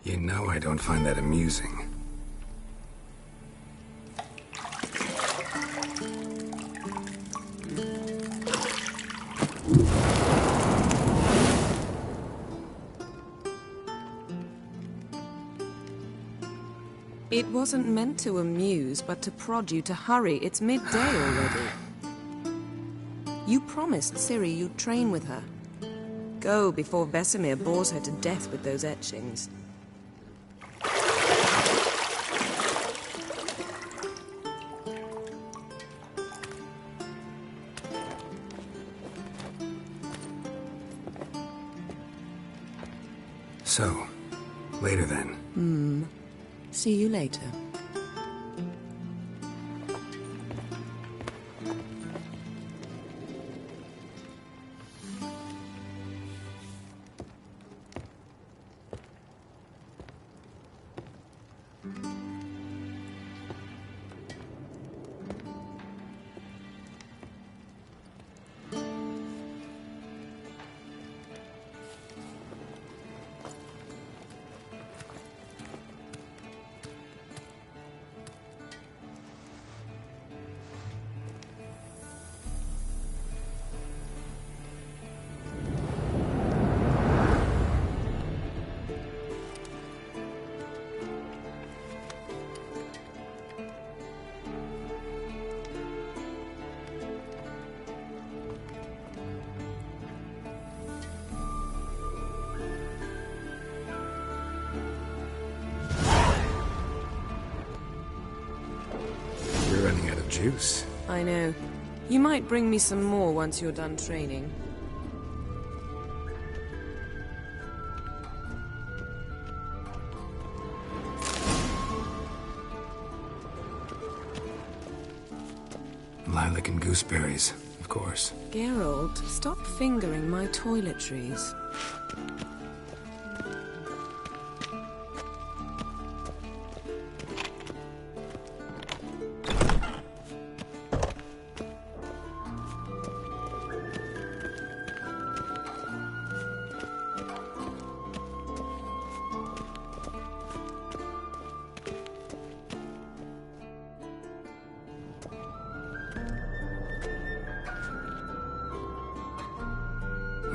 You know I don't find that amusing. It wasn't meant to amuse, but to prod you to hurry. It's midday already. You promised Ciri you'd train with her. Go before Vesemir bores her to death with those etchings. So, later then. See you later. Running out of juice. I know. You might bring me some more once you're done training. Lilac and gooseberries, of course. Geralt, stop fingering my toiletries.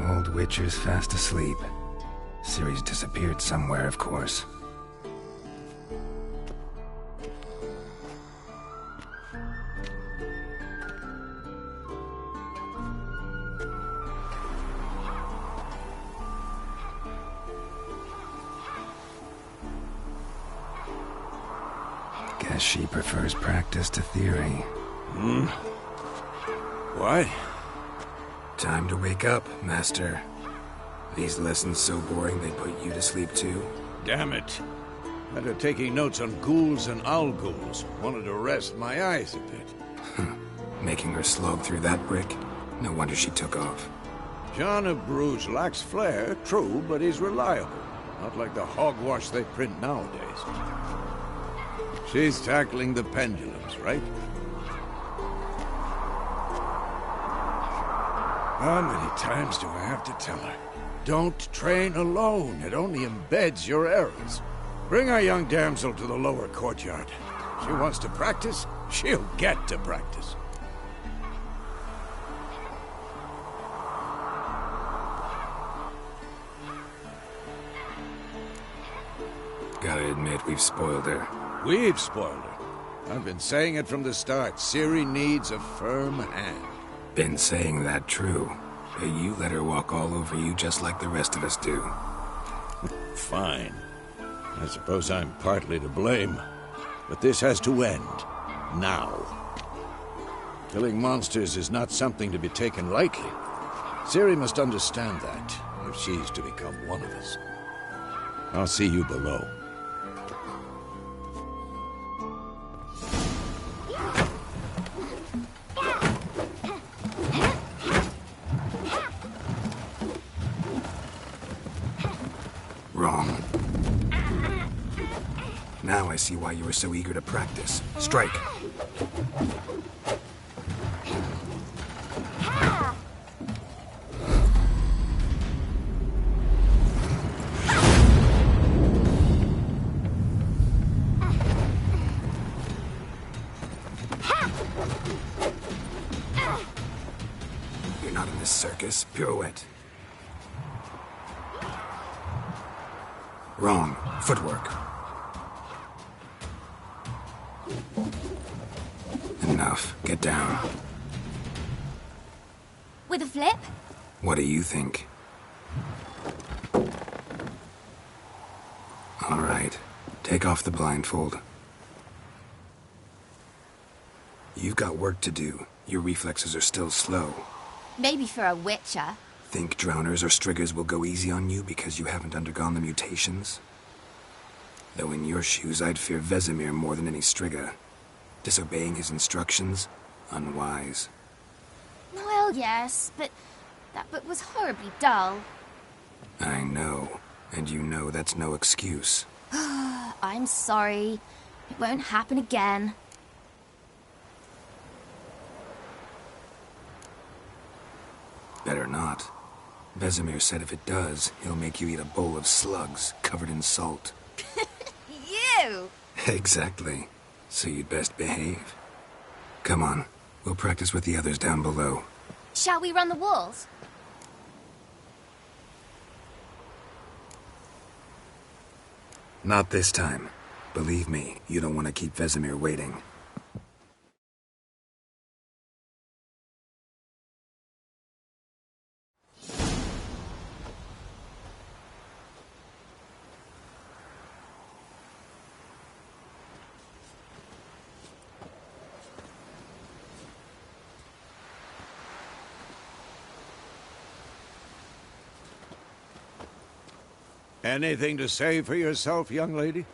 Old Witcher's fast asleep. Ciri's disappeared somewhere, of course. Guess she prefers practice to theory. Why? Time to wake up, Master. These lessons so boring they put you to sleep too? Damn it. After taking notes on ghouls and owl ghouls, wanted to rest my eyes a bit. Making her slog through that brick? No wonder she took off. John of Bruges lacks flair, true, but he's reliable. Not like the hogwash they print nowadays. She's tackling the pendulums, right? How many times do I have to tell her? Don't train alone. It only embeds your errors. Bring our young damsel to the lower courtyard. She wants to practice, she'll get to practice. Gotta admit, we've spoiled her. We've spoiled her. I've been saying it from the start. Ciri needs a firm hand. Been saying that true, but you let her walk all over you just like the rest of us do. Fine. I suppose I'm partly to blame. But this has to end. Now. Killing monsters is not something to be taken lightly. Ciri must understand that, if she's to become one of us. I'll see you below. Wrong. Now I see why you were so eager to practice. Strike. You're not in this circus. Pirouette. Wrong. Footwork. Enough. Get down. With a flip? What do you think? All right. Take off the blindfold. You've got work to do. Your reflexes are still slow. Maybe for a witcher. Think drowners or striggers will go easy on you because you haven't undergone the mutations? Though in your shoes, I'd fear Vesemir more than any strigger. Disobeying his instructions? Unwise. Well, yes, but that book was horribly dull. I know. And you know that's no excuse. I'm sorry. It won't happen again. Better not. Vesemir said if it does, he'll make you eat a bowl of slugs covered in salt. You! Exactly. So you'd best behave. Come on. We'll practice with the others down below. Shall we run the walls? Not this time. Believe me, you don't want to keep Vesemir waiting. Anything to say for yourself, young lady?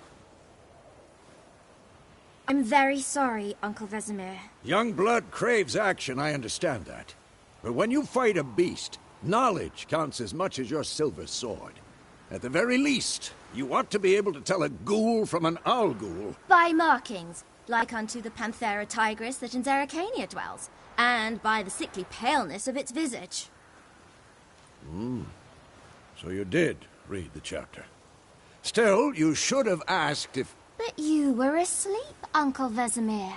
I'm very sorry, Uncle Vesemir. Young blood craves action, I understand that. But when you fight a beast, knowledge counts as much as your silver sword. At the very least, you ought to be able to tell a ghoul from an owl ghoul. By markings, like unto the Panthera tigris that in Zeracania dwells, and by the sickly paleness of its visage. So you did read the chapter. Still, you should have asked if... But you were asleep, Uncle Vesemir.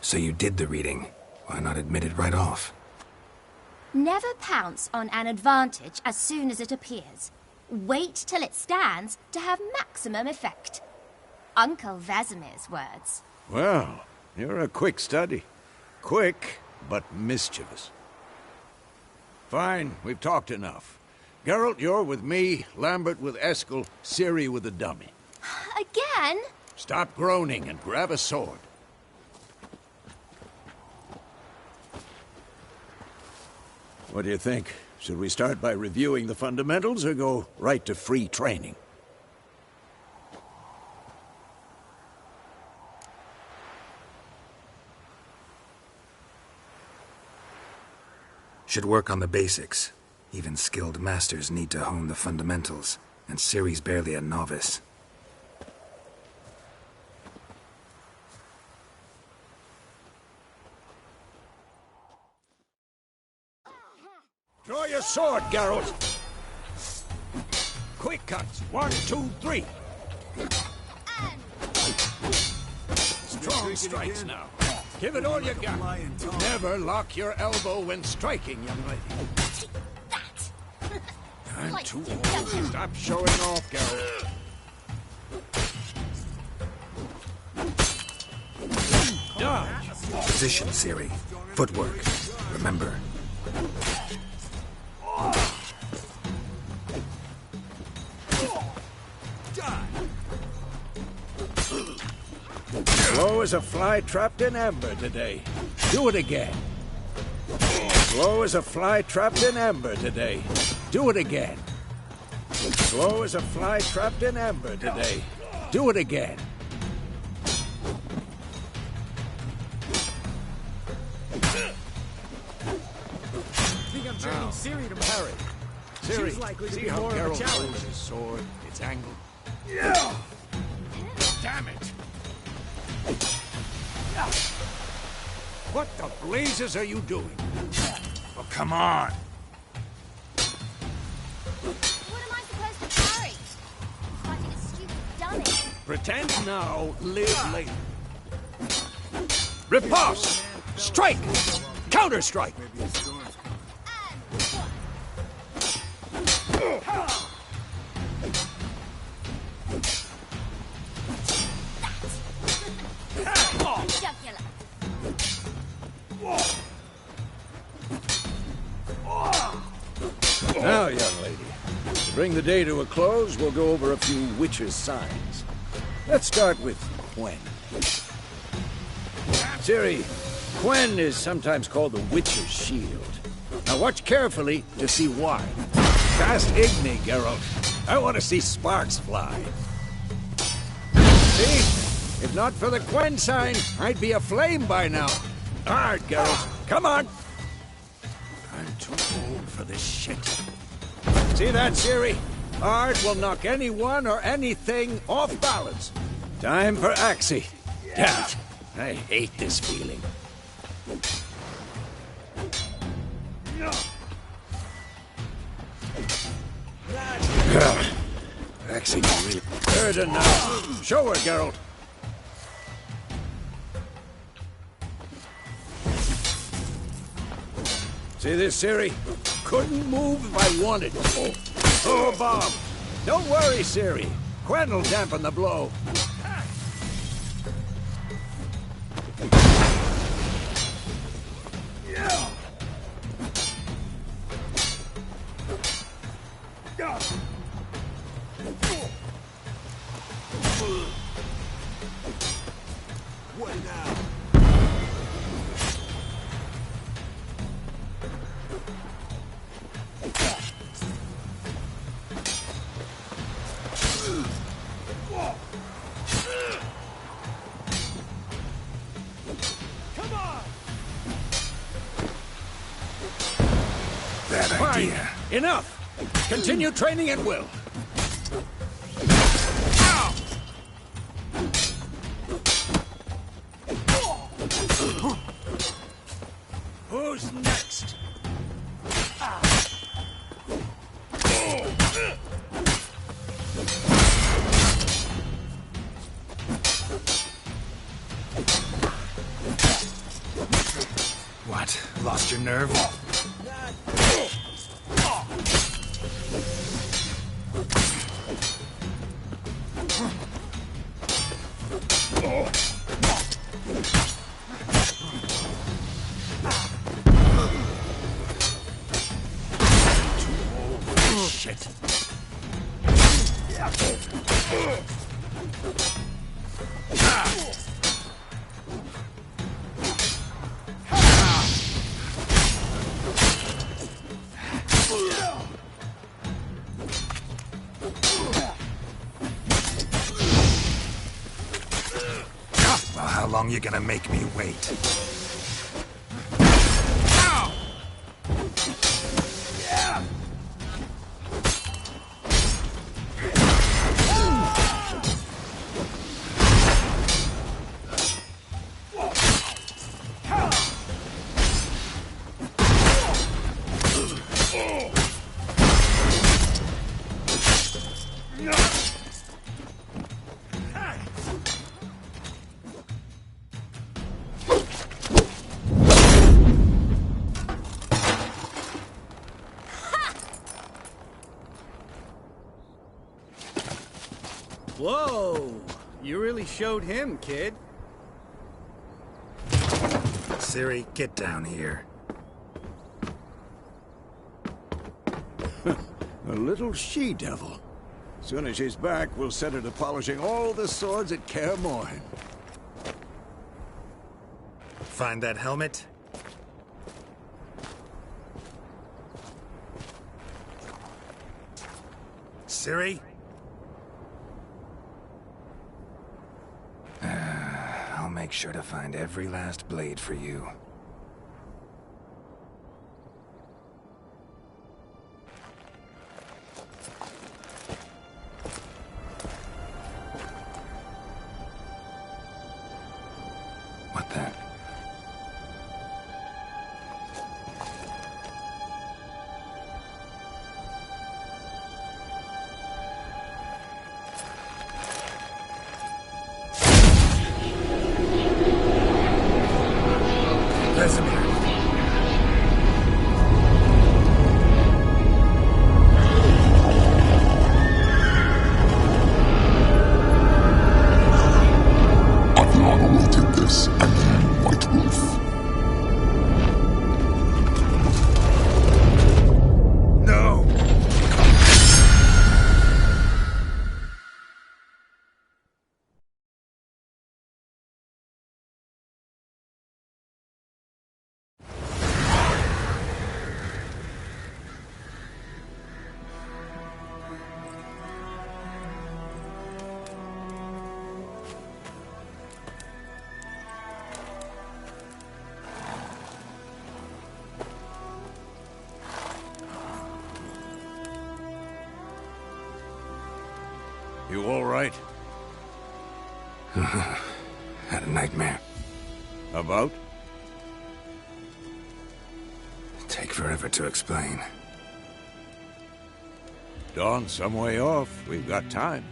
So you did the reading. Why not admit it right off? Never pounce on an advantage as soon as it appears. Wait till it stands to have maximum effect. Uncle Vesemir's words. Well, you're a quick study. Quick, but mischievous. Fine, we've talked enough. Geralt, you're with me, Lambert with Eskel, Ciri with the dummy. Again? Stop groaning and grab a sword. What do you think? Should we start by reviewing the fundamentals or go right to free training? Should work on the basics. Even skilled masters need to hone the fundamentals, and Ciri's barely a novice. Draw your sword, Geralt! Quick cuts! 1, 2, 3! Strong strikes now. Give it all you got. Never lock your elbow when striking, young lady. I'm too old. Stop showing off, Geralt. Dodge. Position, Ciri. Footwork. Remember. Slow as a fly trapped in amber today. Do it again. Slow as a fly trapped in amber today. Do it again. Slow as a fly trapped in amber today. Do it again. Ciri to Harry. Ciri, She's likely to see be how more of a Geralt challenge. holds his sword, its angle. Yeah! Damn it! What the blazes are you doing? Oh, come on! What am I supposed to carry? Fighting a stupid dummy. Pretend now, live later. Riposte! Strike! Counter-strike! Jugular. Now, young lady, to bring the day to a close, we'll go over a few witches' signs. Let's start with Quen. Ciri, Quen is sometimes called the witch's shield. Now watch carefully to see why. Cast Igni, Geralt. I want to see sparks fly. See? If not for the Quen sign, I'd be aflame by now. Hard, Geralt. Come on. I'm too old for this shit. See that, Ciri? Art will knock anyone or anything off balance. Time for Axie. Damn it. I hate this feeling. Axie, really. Heard enough. Show her, Geralt. See this, Ciri? Couldn't move if I wanted. Oh, Bob. Don't worry, Ciri. Quen will dampen the blow. What now? Come on! Bad Fine. idea. Enough. Continue training at will. Who's next? What? Lost your nerve? Shit. Well, how long you gonna make me wait? Whoa! You really showed him, kid. Ciri, get down here. A little she-devil. Soon as she's back, we'll set her to polishing all the swords at Kaer Morhen. Find that helmet? Ciri? I'll make sure to find every last blade for you. What the? Vesemir. Adriana did this, and you, White Wolf. No! You all right? Had a nightmare. About? Take forever to explain. Dawn's some way off. We've got time.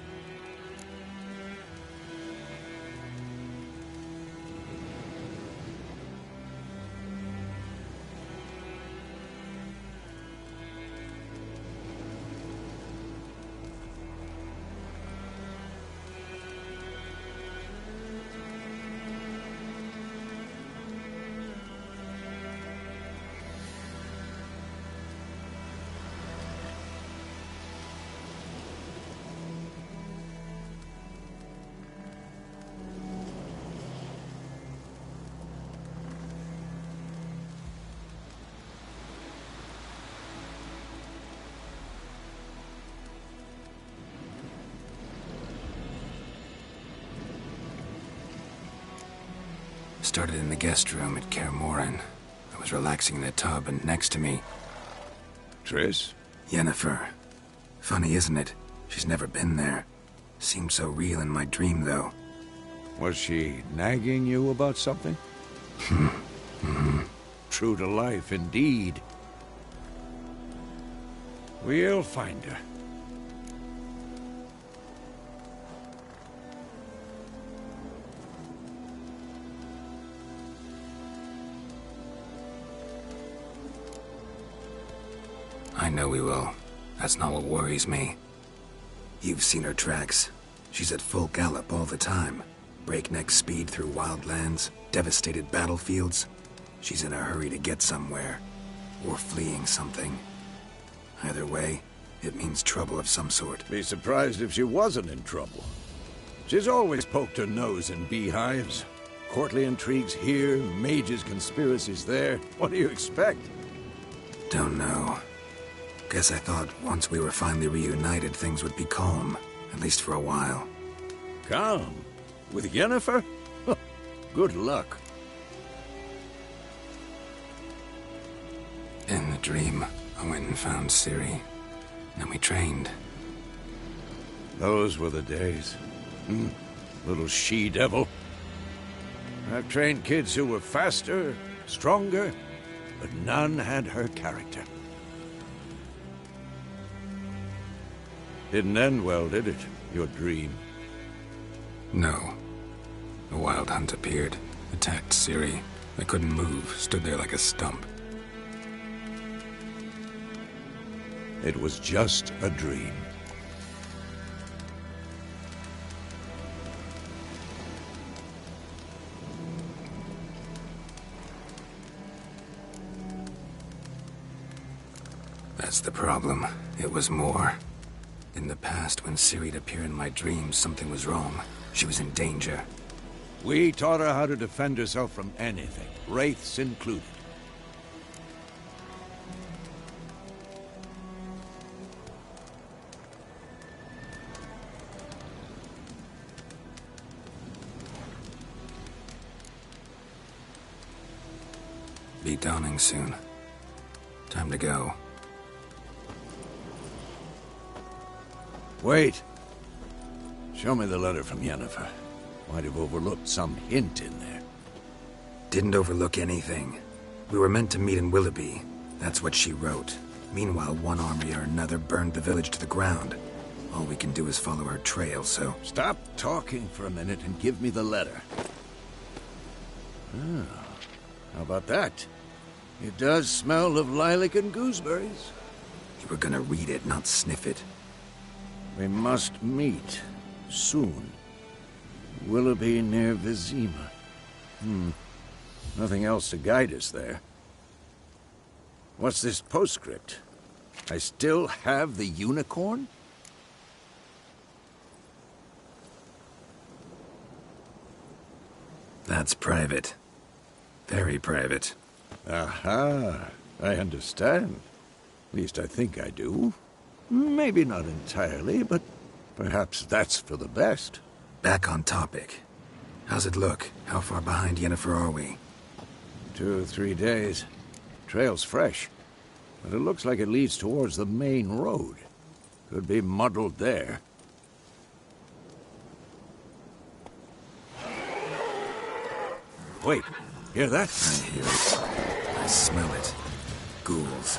Started in the guest room at Gr4sS3l7771993. I was relaxing in a tub, and next to me, Triss? Yennefer. Funny, isn't it? She's never been there. Seemed so real in my dream, though. Was she nagging you about something? True to life, indeed. We'll find her. I know we will. That's not what worries me. You've seen her tracks. She's at full gallop all the time. Breakneck speed through wildlands, devastated battlefields. She's in a hurry to get somewhere. Or fleeing something. Either way, it means trouble of some sort. Be surprised if she wasn't in trouble. She's always poked her nose in beehives. Courtly intrigues here, mages' conspiracies there. What do you expect? Don't know. Guess I thought once we were finally reunited, things would be calm. At least for a while. Calm? With Yennefer? Good luck. In the dream, I went and found Ciri. Then we trained. Those were the days. Little she-devil. I've trained kids who were faster, stronger, but none had her character. Didn't end well, did it? Your dream? No. A wild hunt appeared, attacked Ciri. I couldn't move, stood there like a stump. It was just a dream. That's the problem. It was more. In the past, when Ciri'd appear in my dreams, something was wrong. She was in danger. We taught her how to defend herself from anything, wraiths included. Be dawning soon. Time to go. Wait. Show me the letter from Yennefer. Might have overlooked some hint in there. Didn't overlook anything. We were meant to meet in Willoughby. That's what she wrote. Meanwhile, one army or another burned the village to the ground. All we can do is follow her trail, so... Stop talking for a minute and give me the letter. Ah, how about that? It does smell of lilac and gooseberries. You were gonna read it, not sniff it. We must meet. Soon. Willoughby near Vizima. Nothing else to guide us there. What's this postscript? I still have the unicorn? That's private. Very private. Aha, I understand. At least I think I do. Maybe not entirely, but perhaps that's for the best. Back on topic. How's it look? How far behind Yennefer are we? 2 or 3 days. Trail's fresh, but it looks like it leads towards the main road. Could be muddled there. Wait, hear that? I hear it. I smell it. Ghouls.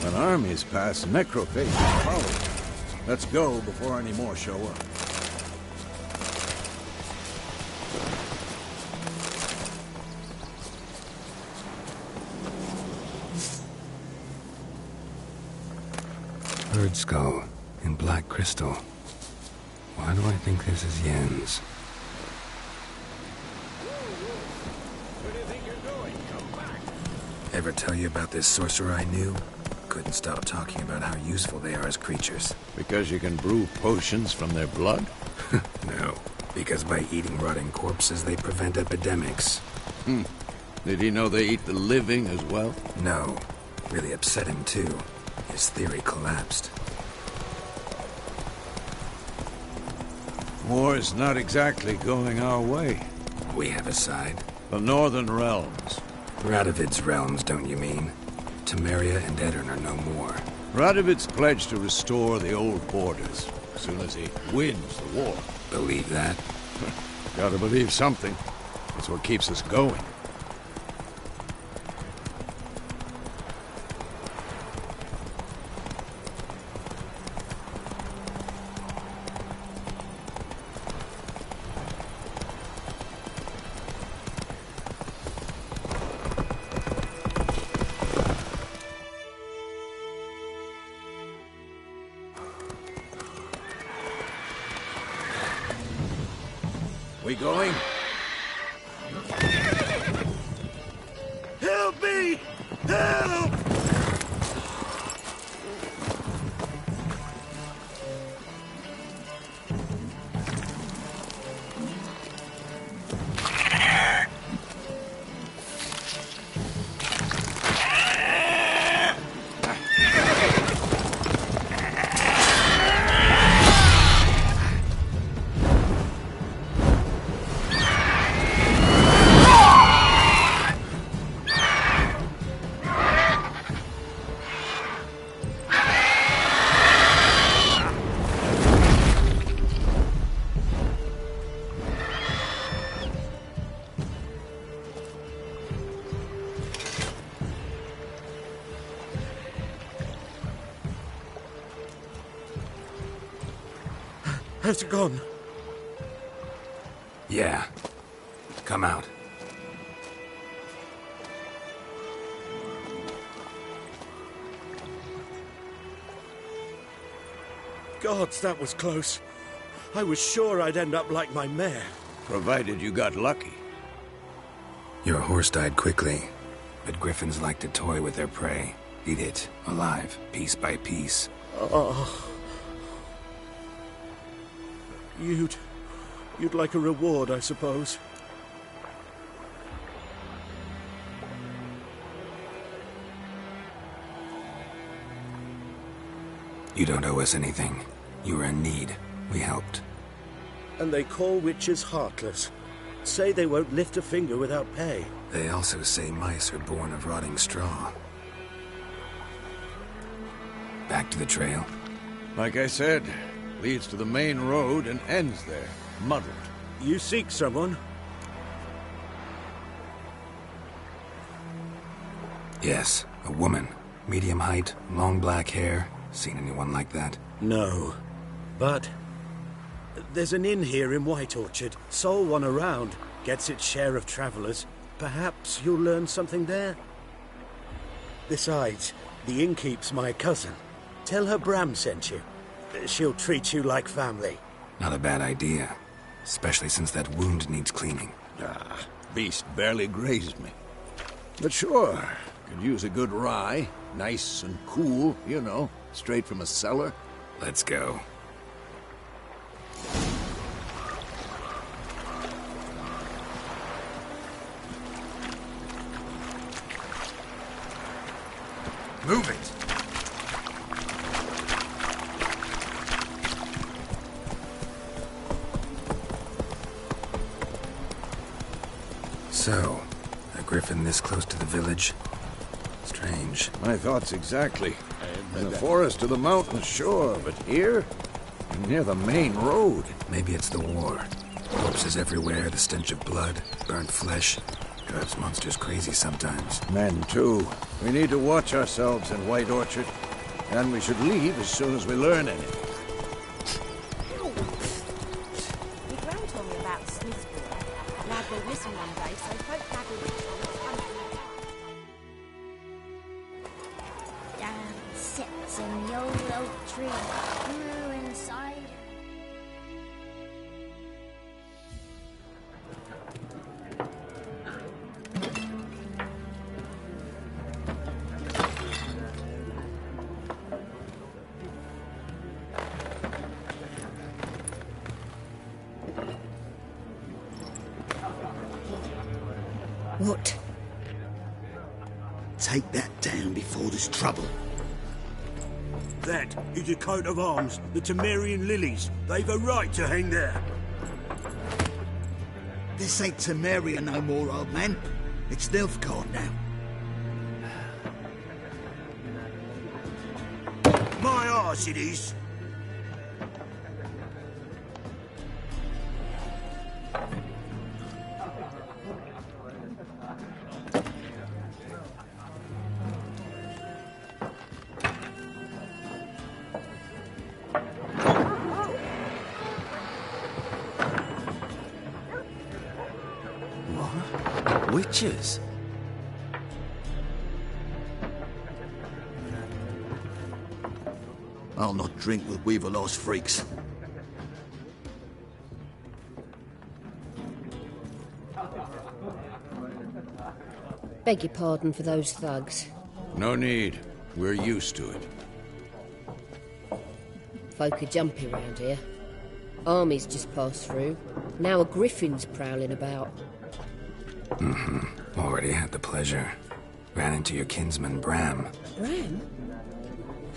When armies pass, necrophages follow. Let's go before any more show up. Bird skull in black crystal. Why do I think this is Yen's? Where do you think you're going? Come back! Ever tell you about this sorcerer I knew? Couldn't stop talking about how useful they are as creatures. Because you can brew potions from their blood? No, because by eating rotting corpses, they prevent epidemics. Did he know they eat the living as well? No. Really upset him, too. His theory collapsed. War's not exactly going our way. We have a side. The Northern Realms. Radovid's realms, don't you mean? Temeria and Edirn are no more. Radovid's pledged to restore the old borders as soon as he wins the war. Believe that? Gotta believe something. It's what keeps us going. We going? Help me! Help! Has it gone? Yeah. Come out. Gods, that was close. I was sure I'd end up like my mare. Provided you got lucky. Your horse died quickly, but griffins like to toy with their prey. Eat it, alive, piece by piece. Oh. You'd like a reward, I suppose. You don't owe us anything. You were in need. We helped. And they call witches heartless. Say they won't lift a finger without pay. They also say mice are born of rotting straw. Back to the trail? Like I said, leads to the main road and ends there, muddled. You seek someone? Yes, a woman. Medium height, long black hair. Seen anyone like that? No. But there's an inn here in White Orchard. Sole one around. Gets its share of travelers. Perhaps you'll learn something there? Besides, the innkeep's my cousin. Tell her Bram sent you. She'll treat you like family. Not a bad idea. Especially since that wound needs cleaning. Beast barely grazed me. But sure, could use a good rye. Nice and cool, you know, straight from a cellar. Let's go. Move it! So, a griffin this close to the village? Strange. My thoughts exactly. In the forest or the mountains, sure, but here? Near the main road. Maybe it's the war. Corpses everywhere, the stench of blood, burnt flesh. Drives monsters crazy sometimes. Men, too. We need to watch ourselves in White Orchard. And we should leave as soon as we learn anything. My gran told me about Smithsboro. Lad went missing one day, so folk gathered Down sits in the old oak tree, grew inside. What? Take that down before there's trouble. That is a coat of arms, the Temerian lilies. They've a right to hang there. This ain't Temeria no more, old man. It's Nilfgaard now. My arse it is. Witches? I'll not drink with Weaverlost freaks. Beg your pardon for those thugs. No need. We're used to it. Folk are jumpy round here. Armies just passed through. Now a griffin's prowling about. Already had the pleasure. Ran into your kinsman, Bram. Bram?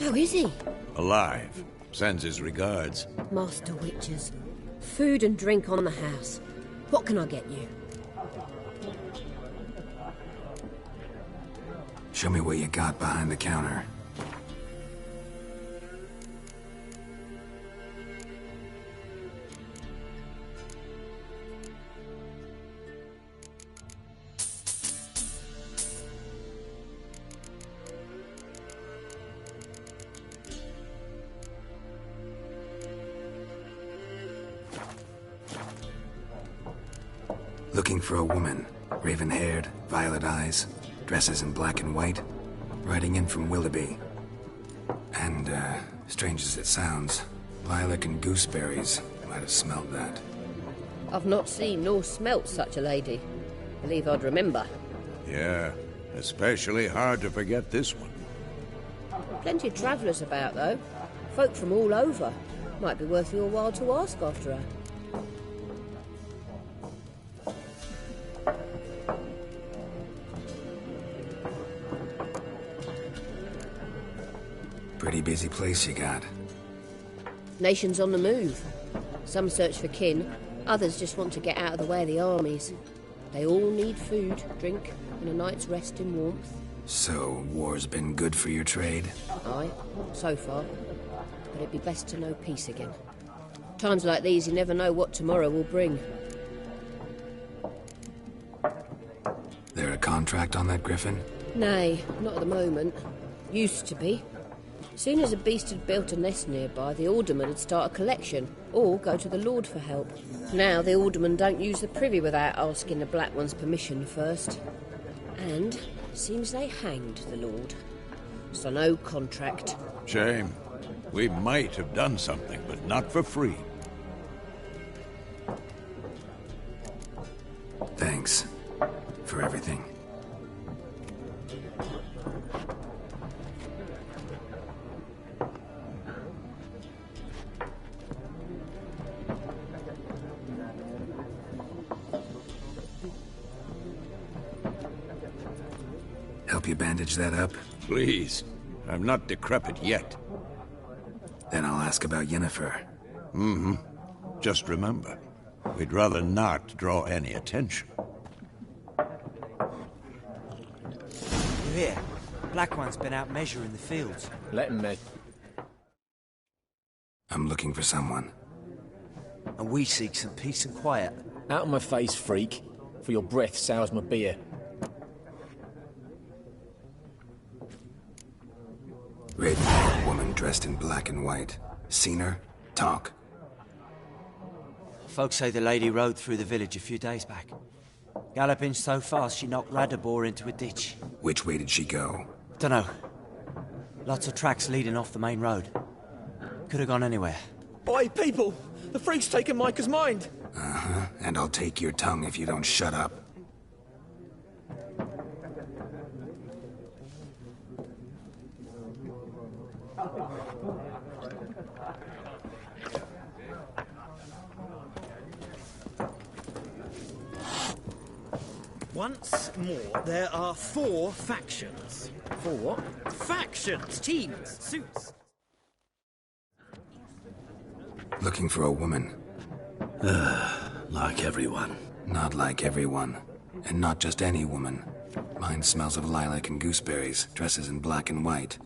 How is he? Alive. Sends his regards. Master Witchers. Food and drink on the house. What can I get you? Show me what you got behind the counter. Looking for a woman. Raven-haired, violet eyes, dresses in black and white, riding in from Willoughby. And, strange as it sounds, lilac and gooseberries. Might have smelled that. I've not seen nor smelt such a lady. Believe I'd remember. Yeah, especially hard to forget this one. Plenty of travellers about, though. Folk from all over. Might be worth your while to ask after her. Pretty busy place you got. Nations on the move. Some search for kin, others just want to get out of the way of the armies. They all need food, drink, and a night's rest in warmth. So, war's been good for your trade? Aye, so far. But it'd be best to know peace again. Times like these, you never know what tomorrow will bring. There a contract on that griffin? Nay, not at the moment. Used to be. Soon as a beast had built a nest nearby, the alderman would start a collection, or go to the Lord for help. Now the aldermen don't use the privy without asking the Black One's permission first. And seems they hanged the Lord. So no contract. Shame. We might have done something, but not for free. Thanks. For everything. Help you bandage that up? Please. I'm not decrepit yet. Then I'll ask about Yennefer. Just remember, we'd rather not draw any attention. You hear? Black One's been out measuring the fields. Let him measure. I'm looking for someone. And we seek some peace and quiet. Out of my face, freak. For your breath sours my beer. Raven-haired woman dressed in black and white. Seen her? Talk. Folks say the lady rode through the village a few days back. Galloping so fast she knocked Radabor into a ditch. Which way did she go? Dunno. Lots of tracks leading off the main road. Could have gone anywhere. Oi, people! The freak's taken Micah's mind! And I'll take your tongue if you don't shut up. Once more, there are 4 factions. 4 what? Factions, teams, suits. Looking for a woman. Like everyone. Not like everyone. And not just any woman. Mine smells of lilac and gooseberries, dresses in black and white.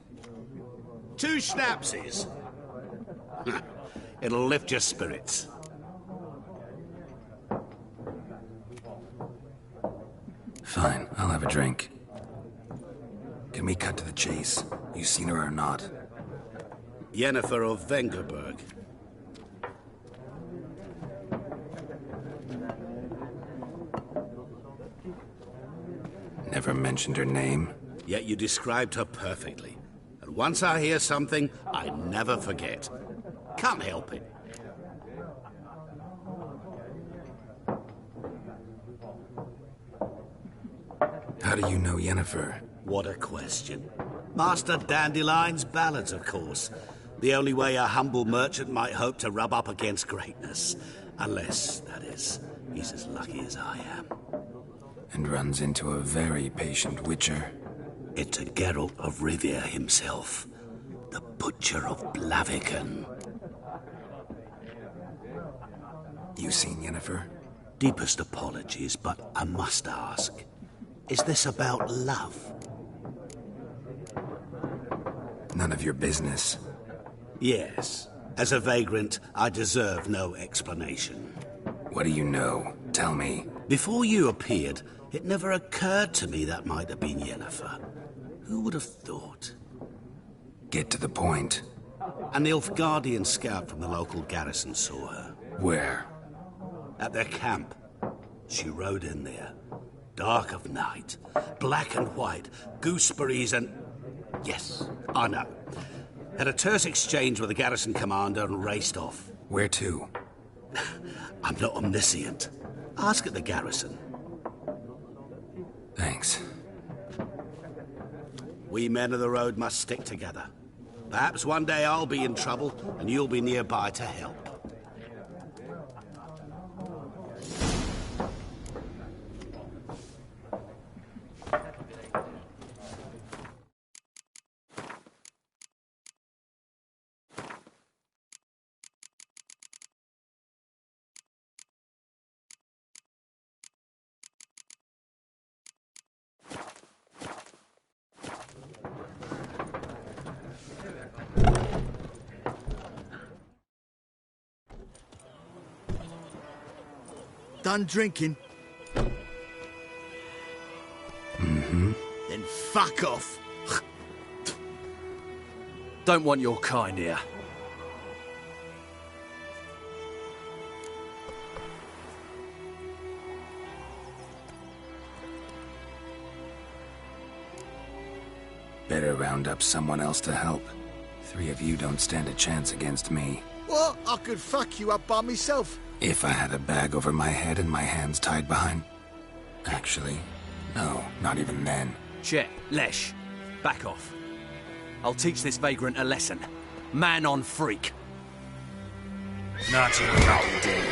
2 schnapsies. It'll lift your spirits. Fine, I'll have a drink. Can we cut to the chase? You seen her or not? Yennefer of Vengerberg. Never mentioned her name. Yet you described her perfectly. And once I hear something, I never forget. Can't help it. How do you know Yennefer? What a question. Master Dandelion's ballads, of course. The only way a humble merchant might hope to rub up against greatness. Unless, that is, he's as lucky as I am. And runs into a very patient witcher. Into Geralt of Rivia himself. The Butcher of Blaviken. You seen Yennefer? Deepest apologies, but I must ask. Is this about love? None of your business. Yes. As a vagrant, I deserve no explanation. What do you know? Tell me. Before you appeared, it never occurred to me that might have been Yennefer. Who would have thought? Get to the point. A Nilfgaardian scout from the local garrison saw her. Where? At their camp. She rode in there. Dark of night. Black and white. Gooseberries and... Yes, I know. Had a terse exchange with the garrison commander and raced off. Where to? I'm not omniscient. Ask at the garrison. Thanks. We men of the road must stick together. Perhaps one day I'll be in trouble and you'll be nearby to help. Done drinking? Mm-hmm. Then fuck off. Don't want your kind here. Better round up someone else to help. 3 of you don't stand a chance against me. What? I could fuck you up by myself. If I had a bag over my head and my hands tied behind... Actually, no, not even then. Chet, Lesh, back off. I'll teach this vagrant a lesson. Man on freak. Not even Alden.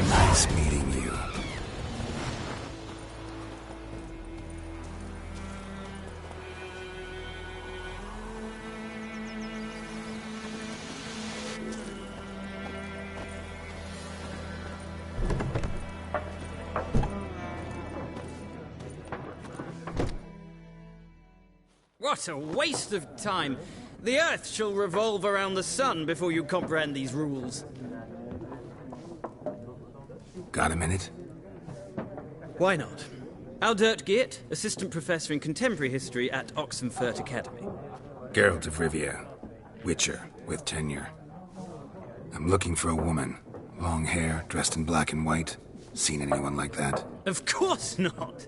Nice meeting you. What a waste of time. The Earth shall revolve around the sun before you comprehend these rules. Got a minute? Why not? Aldert Geert, Assistant Professor in Contemporary History at Oxenfurt Academy. Geralt of Rivia. Witcher, with tenure. I'm looking for a woman. Long hair, dressed in black and white. Seen anyone like that? Of course not.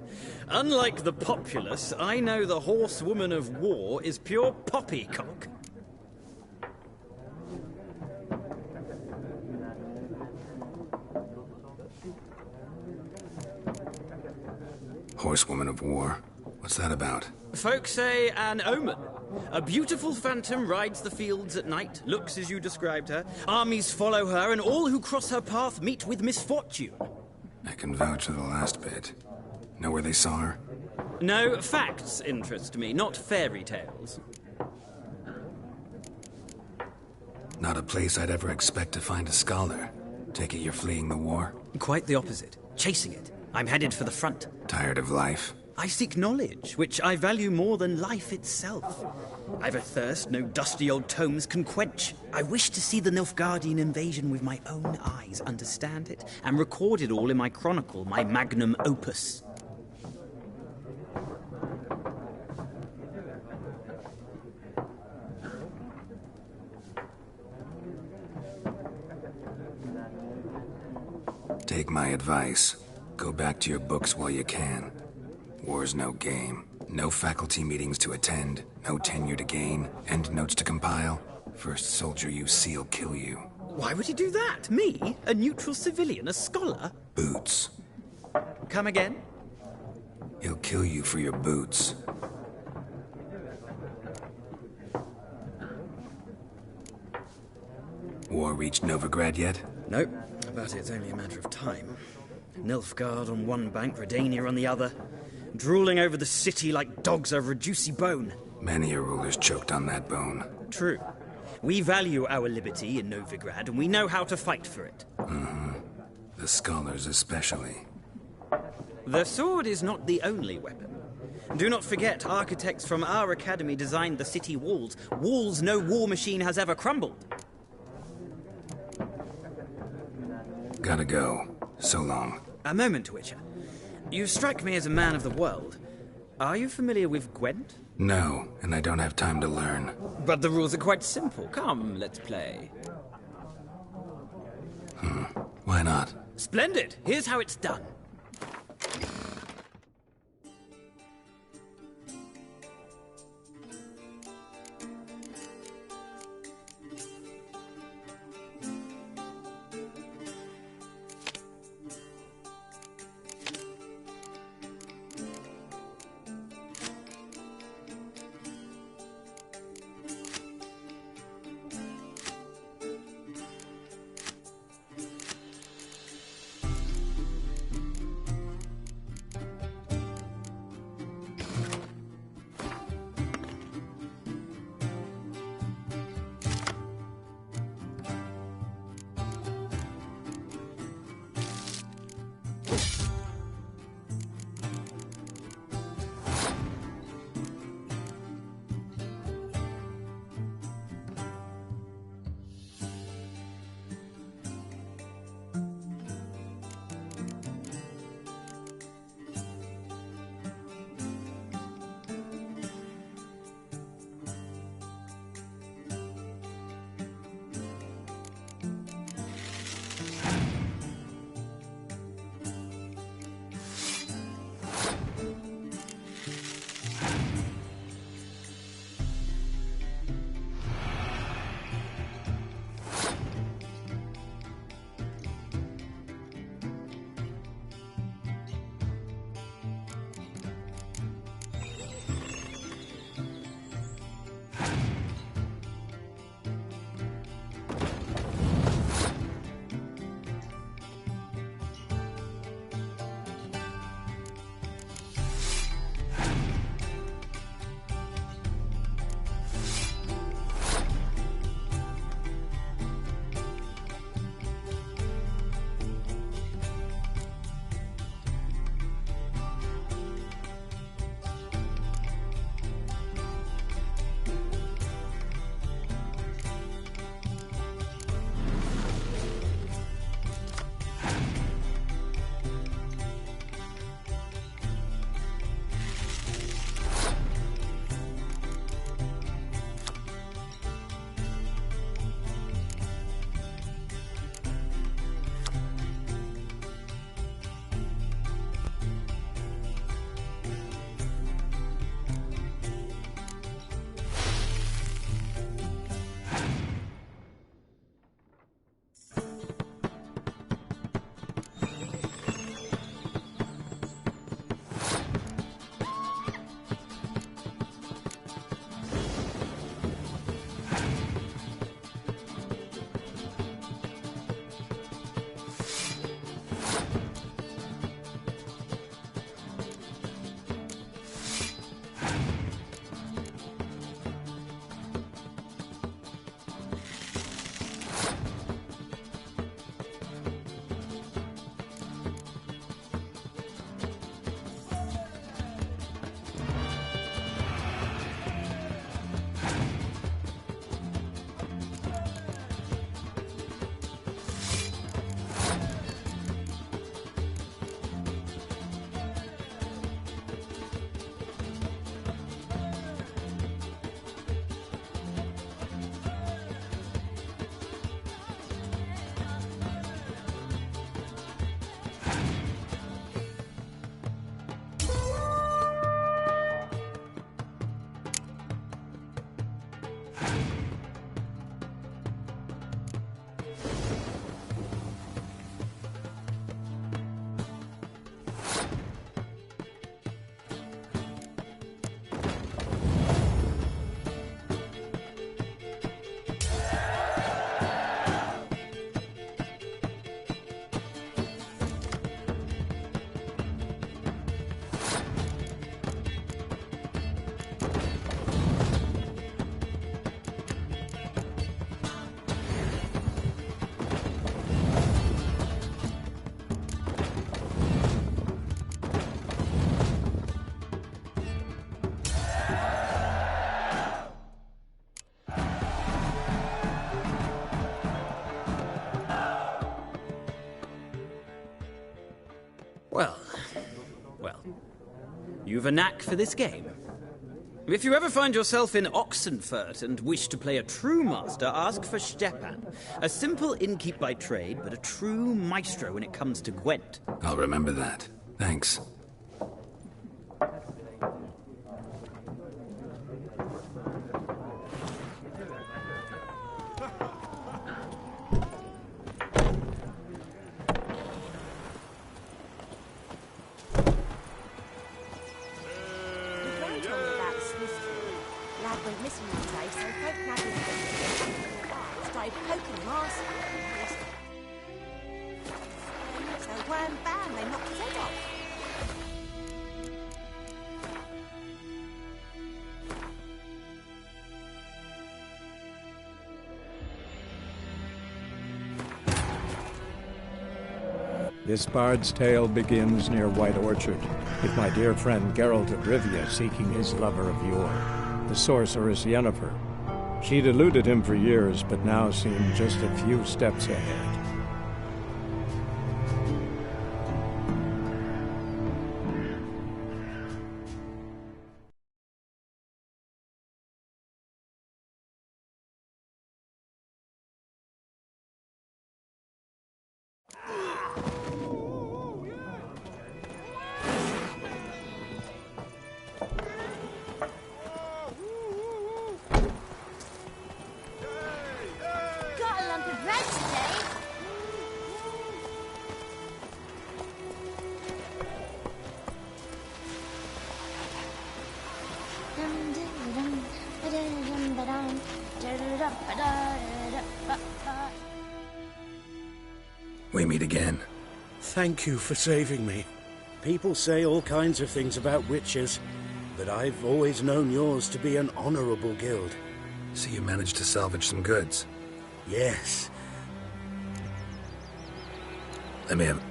Unlike the populace, I know the horsewoman of war is pure poppycock. Horsewoman of war? What's that about? Folk say an omen. A beautiful phantom rides the fields at night, looks as you described her. Armies follow her, and all who cross her path meet with misfortune. I can vouch for the last bit. Know where they saw her? No, facts interest me, not fairy tales. Not a place I'd ever expect to find a scholar. Take it you're fleeing the war? Quite the opposite. Chasing it. I'm headed for the front. Tired of life? I seek knowledge, which I value more than life itself. I've a thirst no dusty old tomes can quench. I wish to see the Nilfgaardian invasion with my own eyes, understand it, and record it all in my chronicle, my magnum opus. Take my advice. Go back to your books while you can. War's no game. No faculty meetings to attend, no tenure to gain, end notes to compile. First soldier you see'll kill you. Why would he do that? Me? A neutral civilian? A scholar? Boots. Come again? He'll kill you for your boots. War reached Novigrad yet? Nope, but it's only a matter of time. Nilfgaard on one bank, Redania on the other, drooling over the city like dogs over a juicy bone. Many a ruler's choked on that bone. True. We value our liberty in Novigrad, and we know how to fight for it. Mm-hmm. The scholars especially. The sword is not the only weapon. Do not forget, architects from our academy designed the city walls. Walls no war machine has ever crumbled. Gotta go. So long. A moment, Witcher. You strike me as a man of the world. Are you familiar with Gwent? No, and I don't have time to learn. But the rules are quite simple. Come, let's play. Why not? Splendid! Here's how it's done. You've a knack for this game. If you ever find yourself in Oxenfurt and wish to play a true master, ask for Stepan. A simple innkeep by trade, but a true maestro when it comes to Gwent. I'll remember that. Thanks. This bard's tale begins near White Orchard, with my dear friend Geralt of Rivia seeking his lover of yore, the sorceress Yennefer. She'd eluded him for years, but now seemed just a few steps ahead. We meet again. Thank you for saving me. People say all kinds of things about witches, but I've always known yours to be an honorable guild. So you managed to salvage some goods? Yes. Let me have...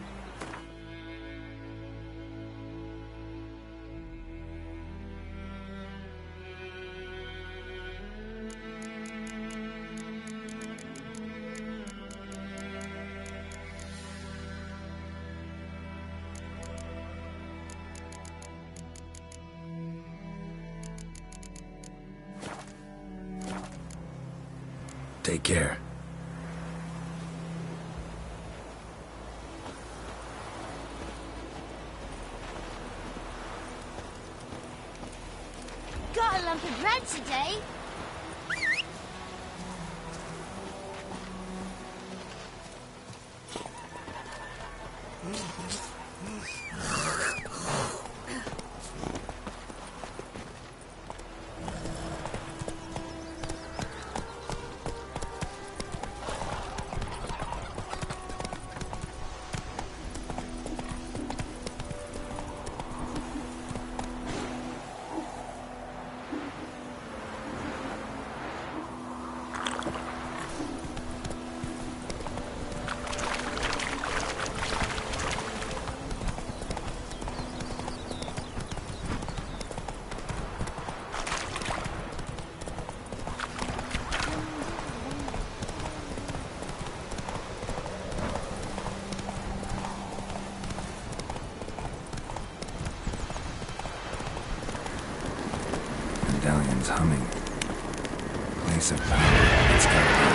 Take care. Got a lump of bread today? Medallion's humming. Place of power. It's got to be.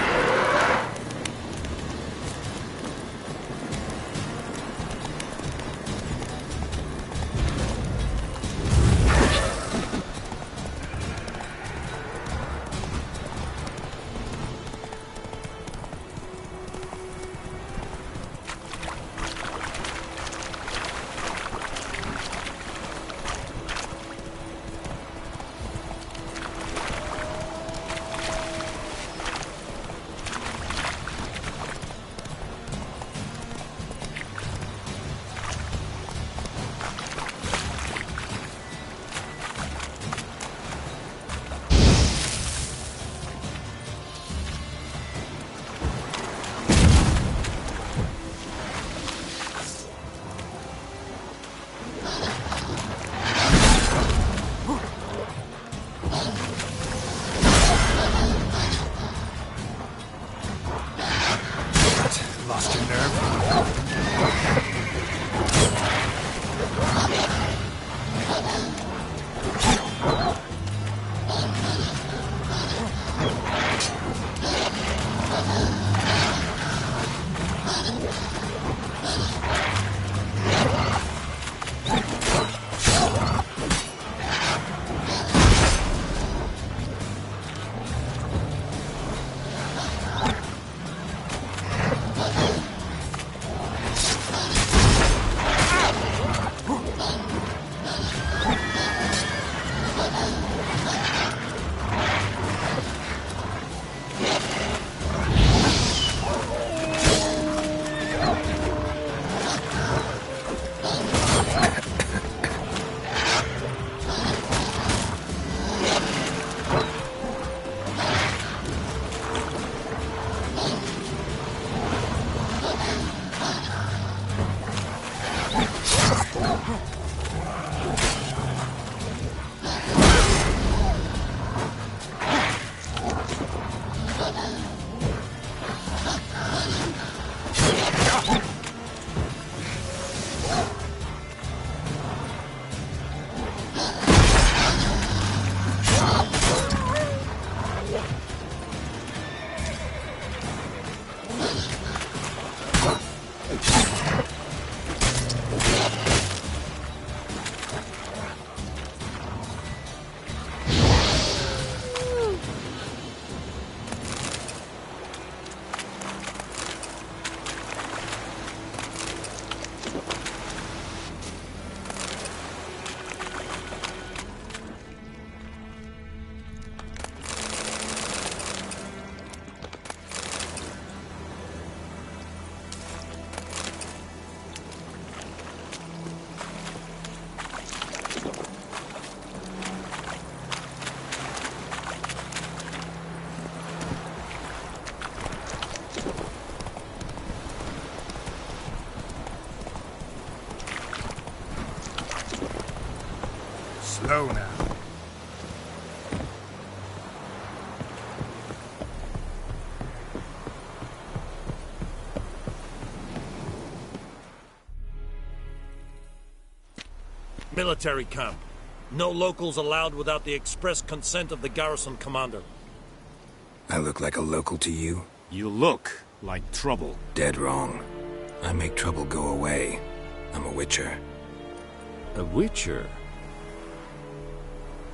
Slow now. Military camp. No locals allowed without the express consent of the garrison commander. I look like a local to you? You look like trouble. Dead wrong. I make trouble go away. I'm a witcher. A witcher?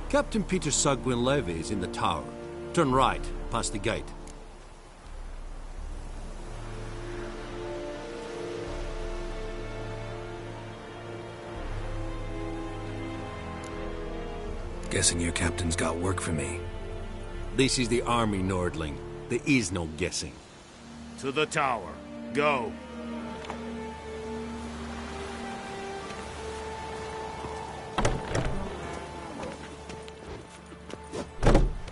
Captain Peter Sagwin Levy is in the tower. Turn right, past the gate. Guessing your captain's got work for me. This is the army, Nordling. There is no guessing. To the tower. Go.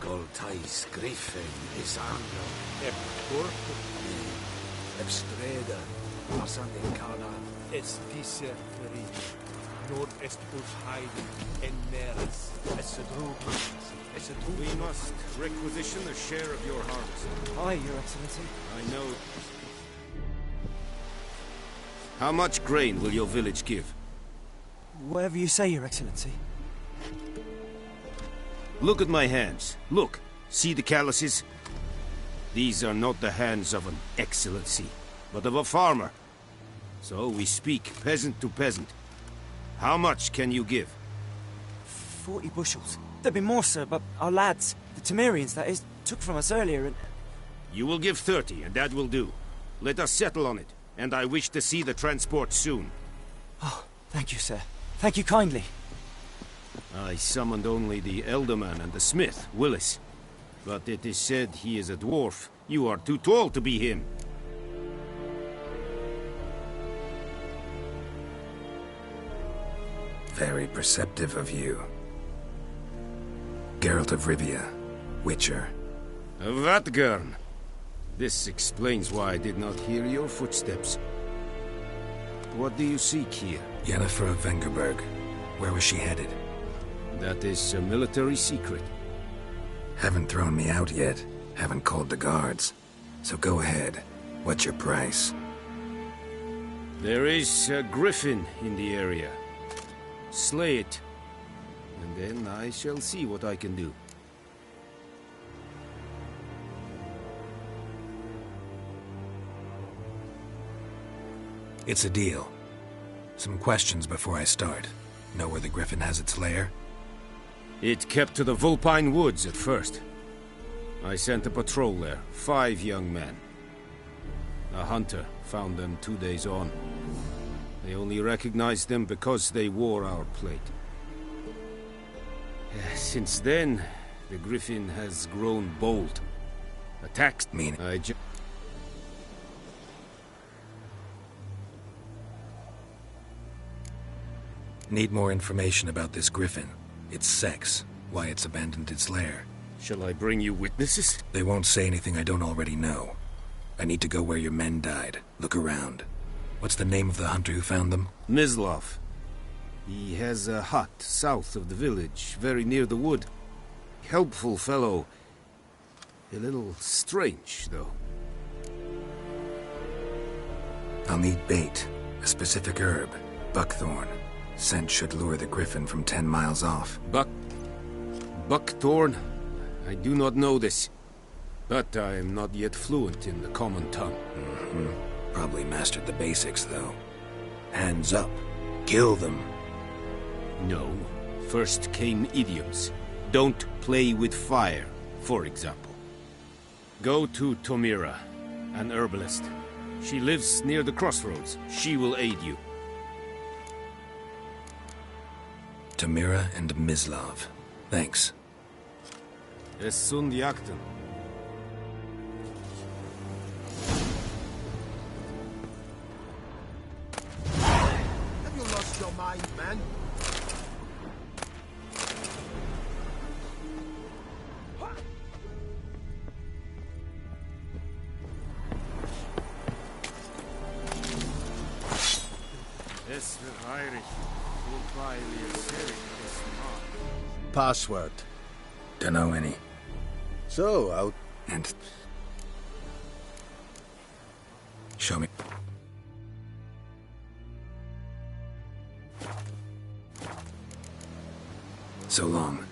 Goltais Griffin is Arno. Ebstreda. Masandincana. Estisser Feri. Nord-est Heiden en Neres. We must requisition a share of your harvest. Aye, Your Excellency. I know. How much grain will your village give? Whatever you say, Your Excellency. Look at my hands. Look. See the calluses? These are not the hands of an excellency, but of a farmer. So we speak peasant to peasant. How much can you give? 40 bushels. There'd be more, sir, but our lads, the Temerians, that is, took from us earlier and... You will give 30, and that will do. Let us settle on it, and I wish to see the transport soon. Oh, thank you, sir. Thank you kindly. I summoned only the Elderman and the smith, Willis. But it is said he is a dwarf. You are too tall to be him. Very perceptive of you. Geralt of Rivia, Witcher. Vatgern. This explains why I did not hear your footsteps. What do you seek here? Yennefer of Vengerberg. Where was she headed? That is a military secret. Haven't thrown me out yet. Haven't called the guards. So go ahead. What's your price? There is a griffin in the area. Slay it. And then I shall see what I can do. It's a deal. Some questions before I start. Know where the griffin has its lair? It kept to the Vulpine Woods at first. I sent a patrol there, 5 young men. A hunter found them 2 days on. They only recognized them because they wore our plate. Since then, the griffin has grown bold. Attacks me. Need more information about this griffin. Its sex, why it's abandoned its lair. Shall I bring you witnesses? They won't say anything I don't already know. I need to go where your men died. Look around. What's the name of the hunter who found them? Mislav. He has a hut south of the village, very near the wood. Helpful fellow. A little strange, though. I'll need bait. A specific herb. Buckthorn. Scent should lure the griffin from 10 miles off. Buckthorn? I do not know this. But I am not yet fluent in the common tongue. Probably mastered the basics, though. Hands up. Kill them. No. First came idioms. Don't play with fire, for example. Go to Tomira, an herbalist. She lives near the crossroads. She will aid you. Tomira and Mislav. Thanks. Es sunt jagten. Have you lost your mind, man? Es wird heilig. Wobei wir sehr ist Password. Dunno any. So, I'll... And... show me. So long.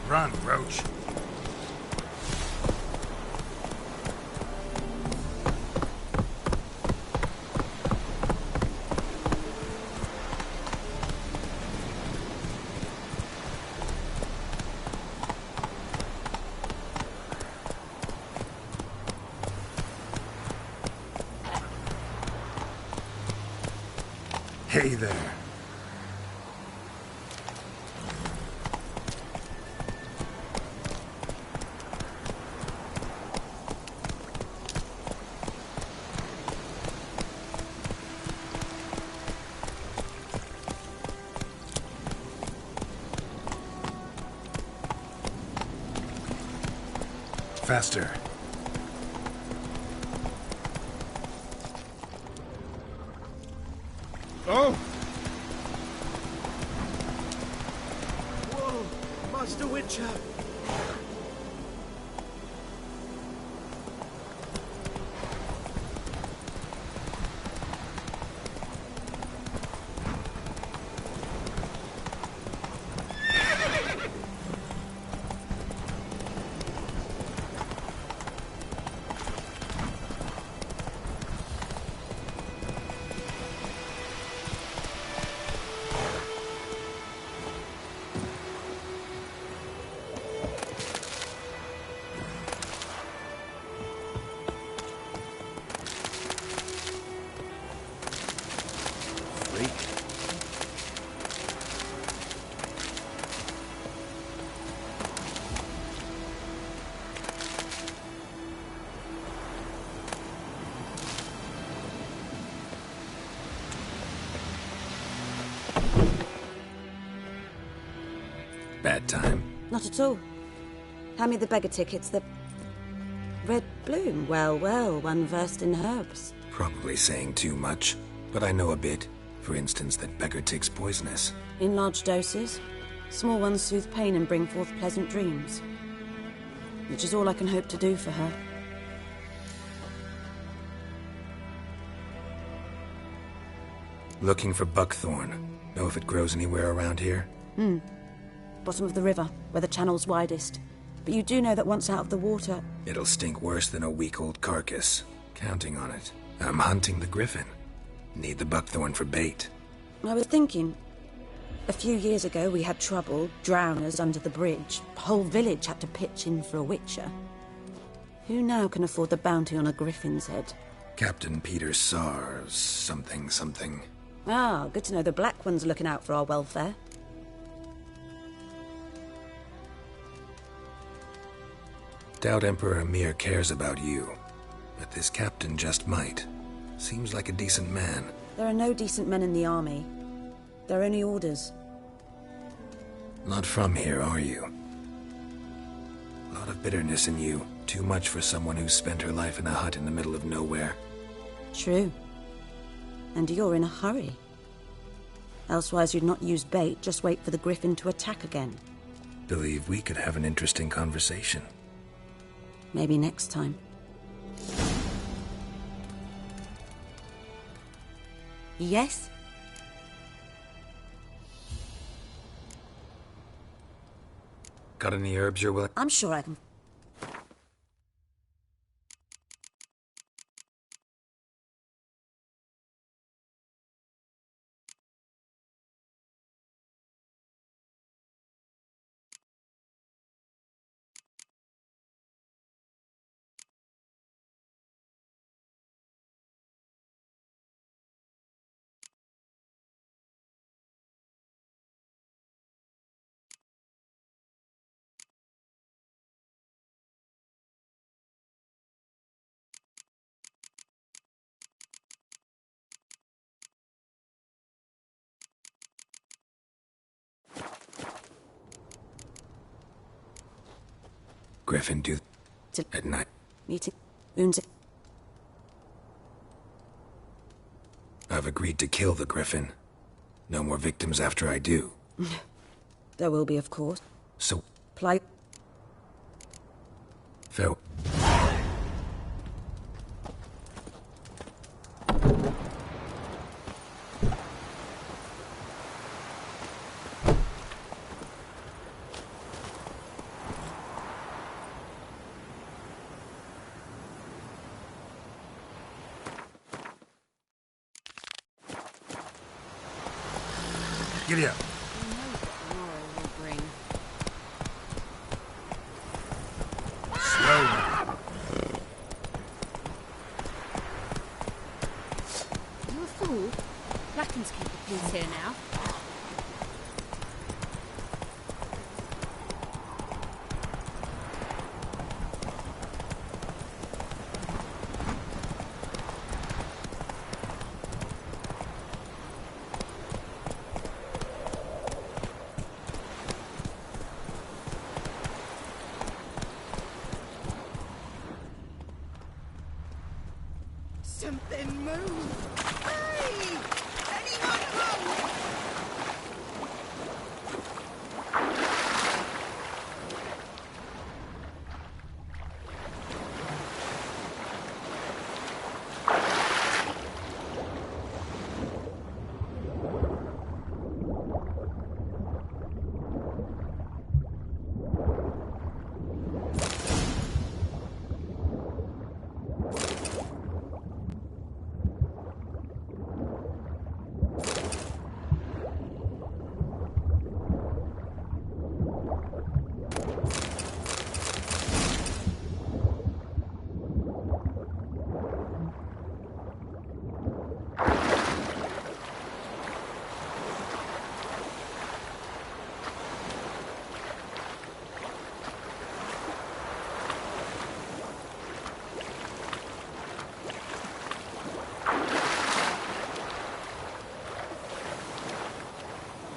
Run, Roach. Hey there. Faster. Oh! Whoa! Master Witcher! Bad time. Not at all. Hand me the beggar tickets, the... Red bloom. Well, well, one versed in herbs. Probably saying too much, but I know a bit. For instance, that beggar tick's poisonous. In large doses. Small ones soothe pain and bring forth pleasant dreams. Which is all I can hope to do for her. Looking for buckthorn. Know if it grows anywhere around here? Bottom of the river, where the channel's widest. But you do know that once out of the water... It'll stink worse than a week-old carcass. Counting on it. I'm hunting the griffin. Need the buckthorn for bait. I was thinking... A few years ago we had trouble, drowners under the bridge. The whole village had to pitch in for a witcher. Who now can afford the bounty on a griffin's head? Captain Peter Sars... something. Ah, good to know the Black One's looking out for our welfare. Doubt Emperor Emir cares about you. But this captain just might. Seems like a decent man. There are no decent men in the army. They're only orders. Not from here, are you? A lot of bitterness in you. Too much for someone who's spent her life in a hut in the middle of nowhere. True. And you're in a hurry. Elsewise you'd not use bait, just wait for the griffin to attack again. Believe we could have an interesting conversation. Maybe next time. Yes? Got any herbs you're willing? I'm sure I can... Griffin do at night. Meeting. I've agreed to kill the griffin. No more victims after I do. There will be, of course. So... Play... Farewell. Giddy up. Slowly. You a fool? Blackens keep the peace here now. Something move! Hey! Anyone home?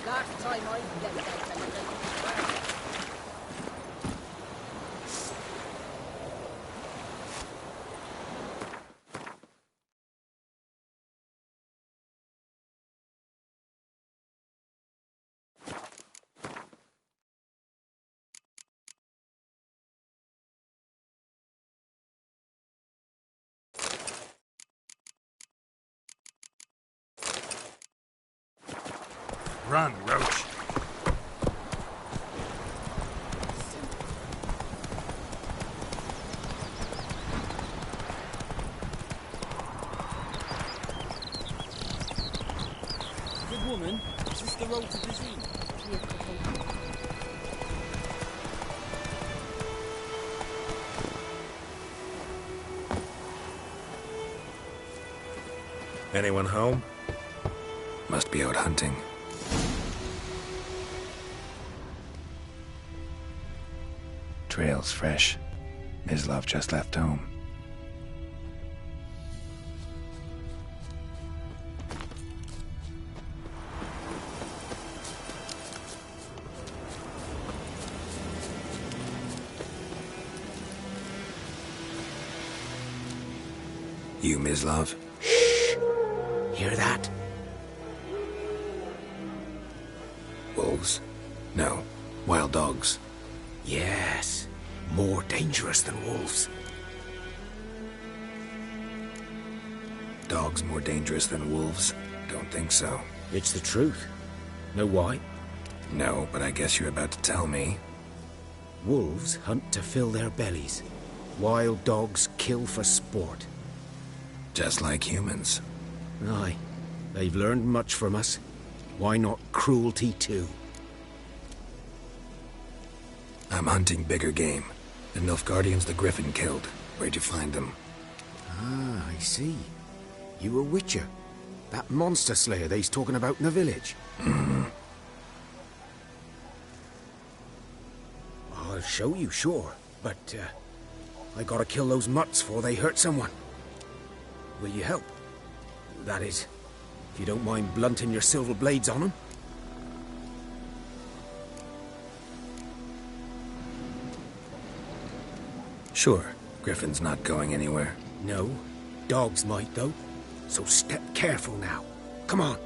Last time I left that television. Run, Roach. Good woman, is this the road to disease? Anyone home? Must be out hunting. Trail's fresh. Mislav just left home. You, Mislav? Shh! Hear that? Wolves? No. Wild dogs. Yes. More dangerous than wolves. Dogs more dangerous than wolves? Don't think so. It's the truth. Know why? No, but I guess you're about to tell me. Wolves hunt to fill their bellies. Wild dogs kill for sport. Just like humans. Aye. They've learned much from us. Why not cruelty too? I'm hunting bigger game. The Nilfgaardians the Griffin killed. Where'd you find them? Ah, I see. You a witcher. That monster slayer they's talking about in the village. Mm-hmm. I'll show you, sure. But, I gotta kill those mutts before they hurt someone. Will you help? That is, if you don't mind blunting your silver blades on them. Sure. Griffin's not going anywhere. No. Dogs might, though. So step careful now. Come on.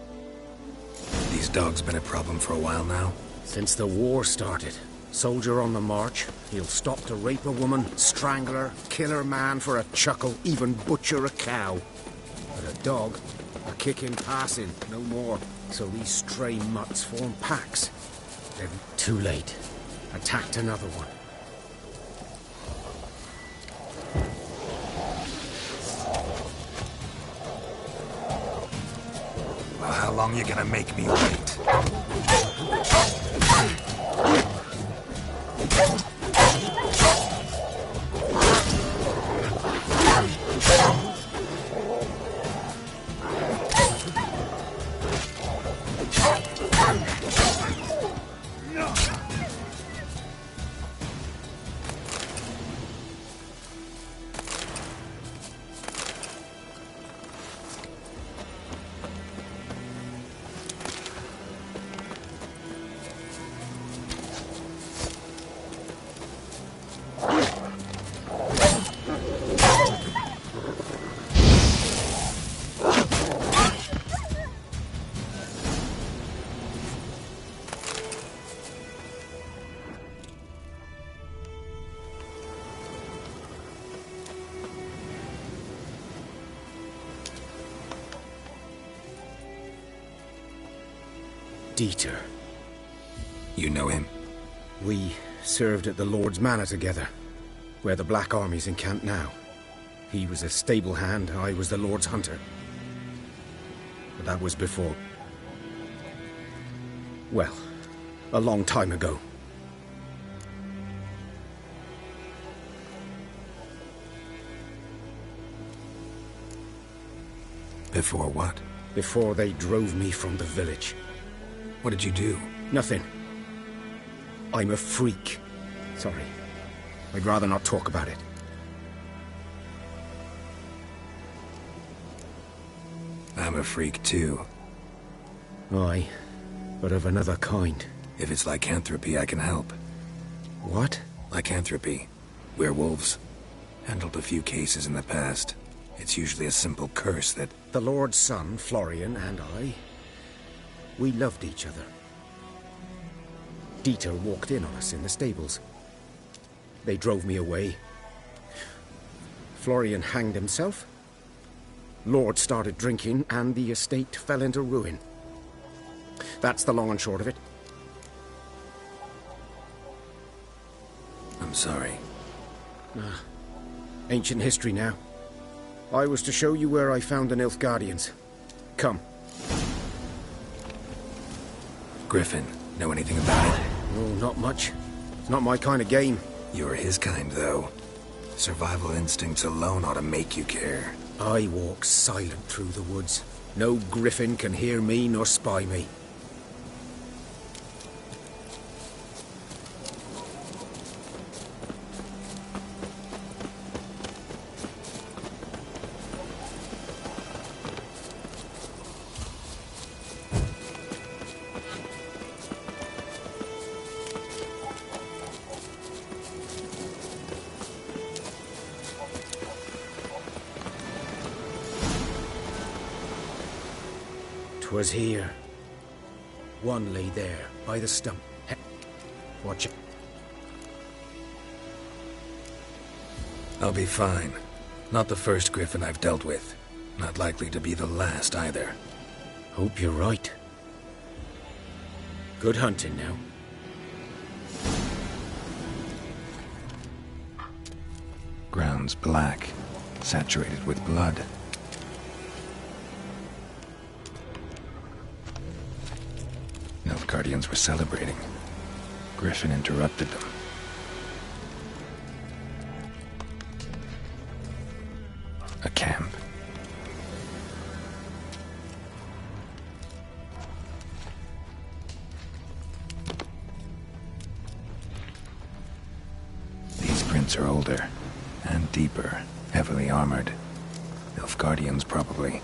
These dogs been a problem for a while now? Since the war started. Soldier on the march. He'll stop to rape a woman, strangle her, kill her man for a chuckle, even butcher a cow. But a dog, a kicking passing, no more. So these stray mutts form packs. Then, too late. Attacked another one. Well, how long you gonna make me wait? Dieter. You know him? We served at the Lord's Manor together, where the Black Army's encamped now. He was a stable hand, I was the Lord's hunter. But that was before... well, a long time ago. Before what? Before they drove me from the village. What did you do? Nothing. I'm a freak. Sorry. I'd rather not talk about it. I'm a freak too. Aye, but of another kind. If it's lycanthropy, I can help. What? Lycanthropy. Werewolves. Handled a few cases in the past. It's usually a simple curse that... The Lord's son, Florian, and I... we loved each other. Dieter walked in on us in the stables. They drove me away. Florian hanged himself. Lord started drinking, and the estate fell into ruin. That's the long and short of it. I'm sorry. Ancient history now. I was to show you where I found the Nilfgaardians. Come. Griffin, know anything about it? Oh, not much. It's not my kind of game. You're his kind, though. Survival instincts alone ought to make you care. I walk silent through the woods. No griffin can hear me nor spy me. 'Twas here. One lay there, by the stump. Watch it. I'll be fine. Not the first griffin I've dealt with. Not likely to be the last either. Hope you're right. Good hunting now. Ground's black, saturated with blood. Nilfgaardians were celebrating. Griffin interrupted them. A camp. These prints are older and deeper, heavily armored. Nilfgaardians, probably.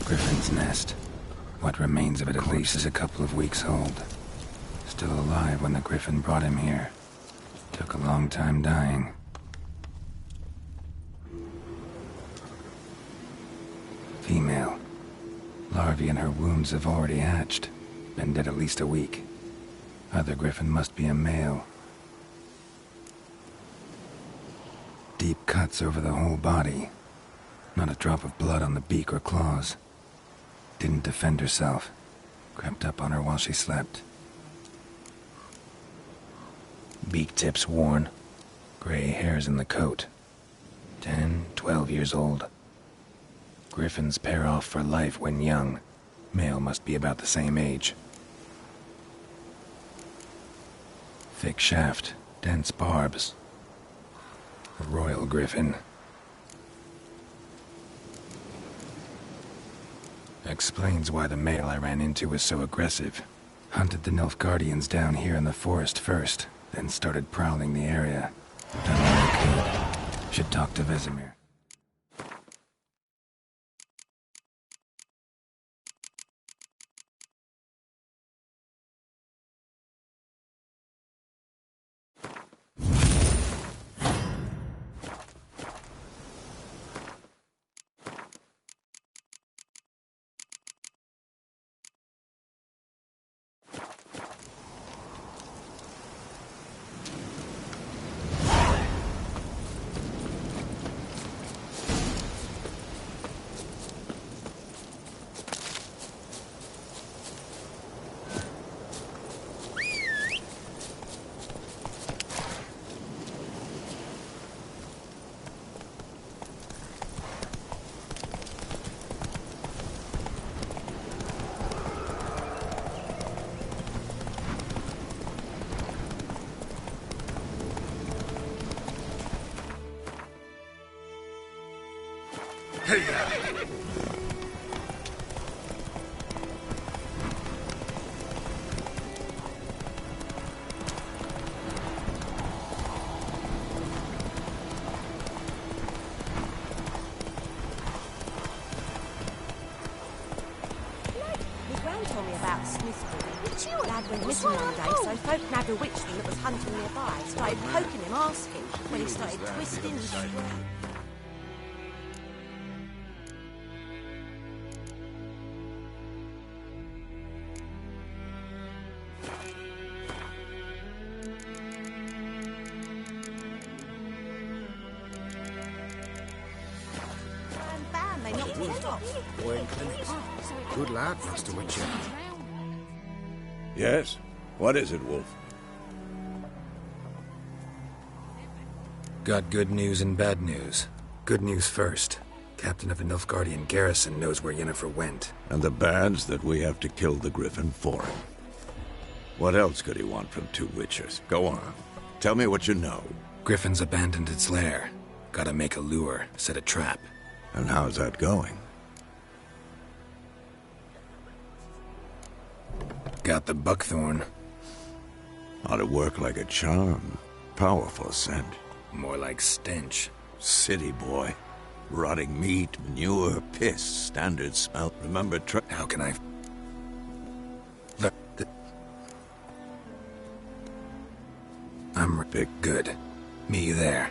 Griffin's nest. What remains of it at least is a couple of weeks old. Still alive when the griffin brought him here. Took a long time dying. Female. Larvae in her wounds have already hatched. Been dead at least a week. Other griffin must be a male. Deep cuts over the whole body. Not a drop of blood on the beak or claws. Didn't defend herself. Crept up on her while she slept. Beak tips worn. Gray hairs in the coat. 10, 12 years old. Griffins pair off for life when young. Male must be about the same age. Thick shaft, dense barbs. A royal griffin. Explains why the male I ran into was so aggressive. Hunted the Nilfgaardians down here in the forest first, then started prowling the area. Done all I could. Should talk to Vesemir. Missing one day, so folk nabbed a witchling that was hunting nearby. Started poking him, asking, when he started twisting and shouting. Good lad, Master Witcher. Yes? What is it, Wolf? Got good news and bad news. Good news first. Captain of the Nilfgaardian garrison knows where Yennefer went. And the bad's that we have to kill the Griffin for him. What else could he want from two Witchers? Go on. Tell me what you know. Griffin's abandoned its lair. Gotta make a lure, set a trap. And how's that going? Got the buckthorn. Ought to work like a charm. Powerful scent. More like stench. City boy. Rotting meat, manure, piss, standard smell. Remember How can I... I'm big good. Meet you there.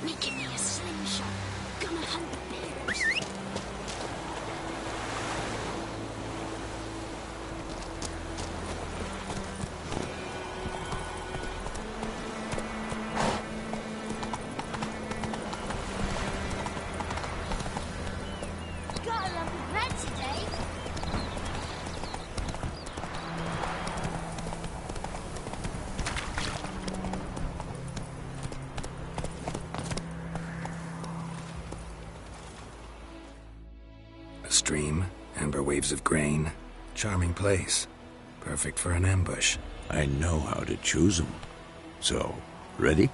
Making me a slingshot. Gonna hunt bears. Got a lump of bread today. A stream, amber waves of grain. Charming place. Perfect for an ambush. I know how to choose them. So, ready?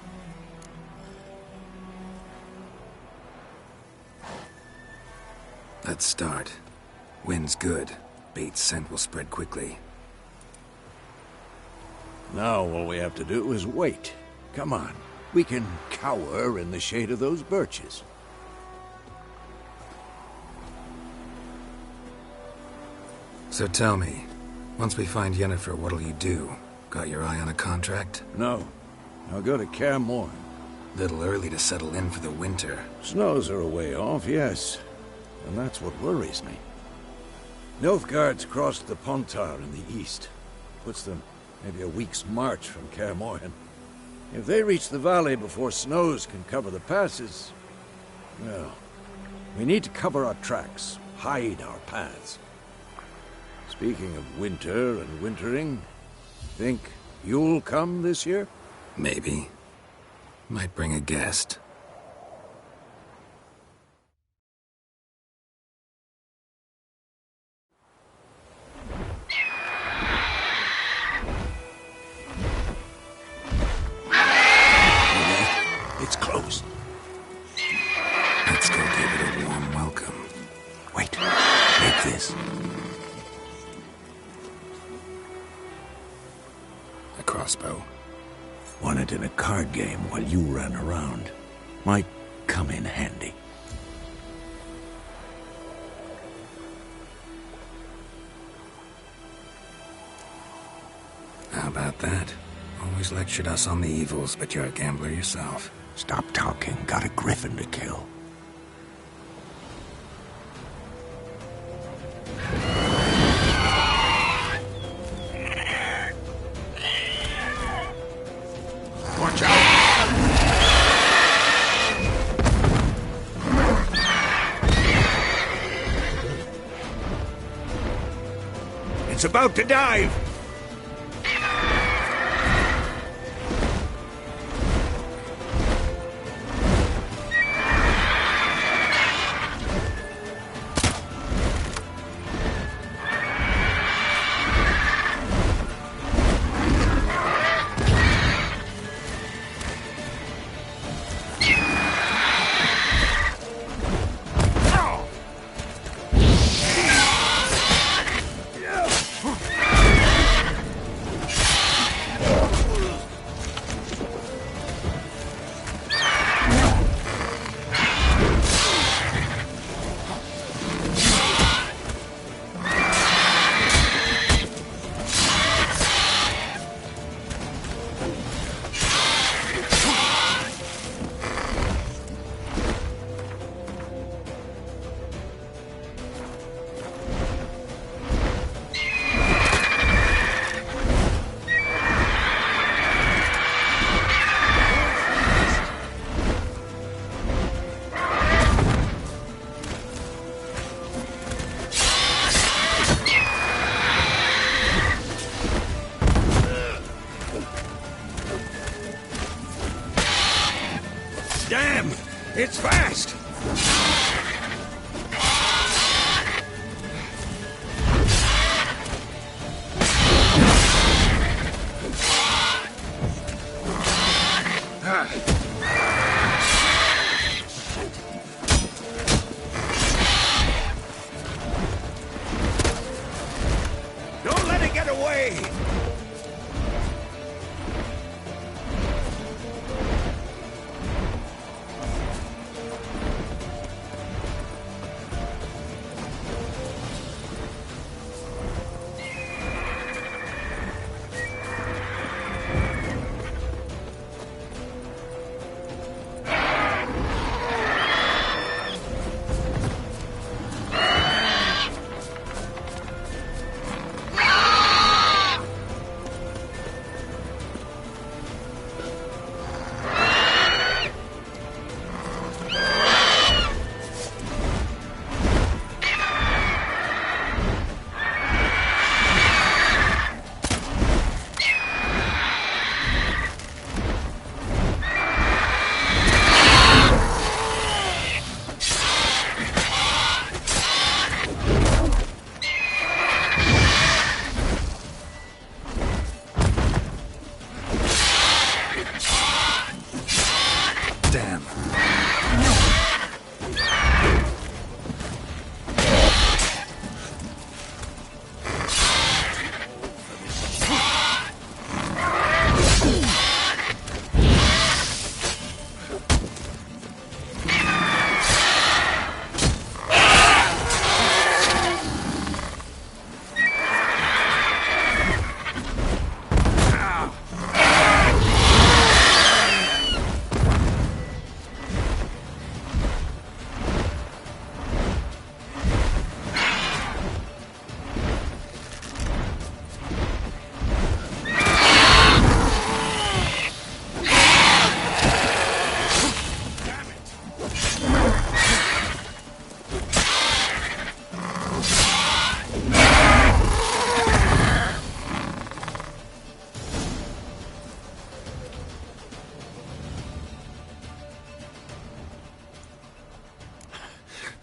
Let's start. Wind's good. Bait's scent will spread quickly. Now all we have to do is wait. Come on. We can cower in the shade of those birches. So tell me, once we find Yennefer, what'll you do? Got your eye on a contract? No. I'll go to Kaer Morhen. Little early to settle in for the winter. Snows are a way off, yes. And that's what worries me. Nilfgaard's crossed the Pontar in the east. Puts them maybe a week's march from Kaer Morhen. If they reach the valley before snows can cover the passes, well, we need to cover our tracks, hide our paths. Speaking of winter and wintering, think you'll come this year? Maybe. Might bring a guest. It's closed. Let's go give it a warm welcome. Wait, take this. A crossbow. Won it in a card game while you ran around. Might come in handy. How about that? Always lectured us on the evils, but you're a gambler yourself. Stop talking. Got a griffin to kill. Watch out! It's about to dive! Damn! It's fast! Don't let it get away!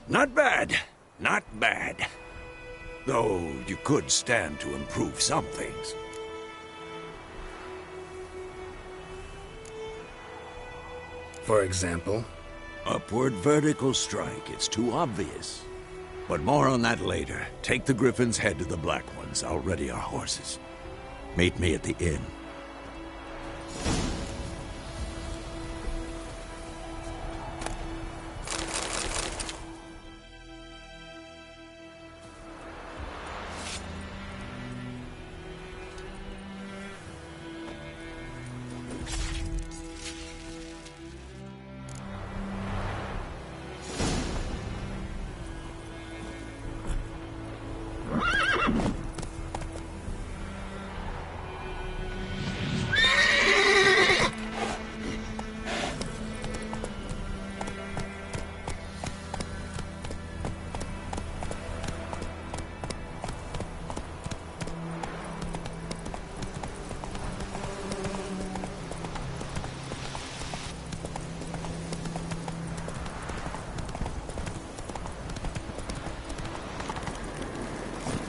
Not bad. Not bad. Though you could stand to improve some things. For example? Upward vertical strike. It's too obvious. But more on that later. Take the Griffin's head to the Black Ones. I'll ready our horses. Meet me at the inn.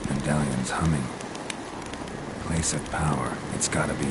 Medallion's humming. Place of power. It's gotta be.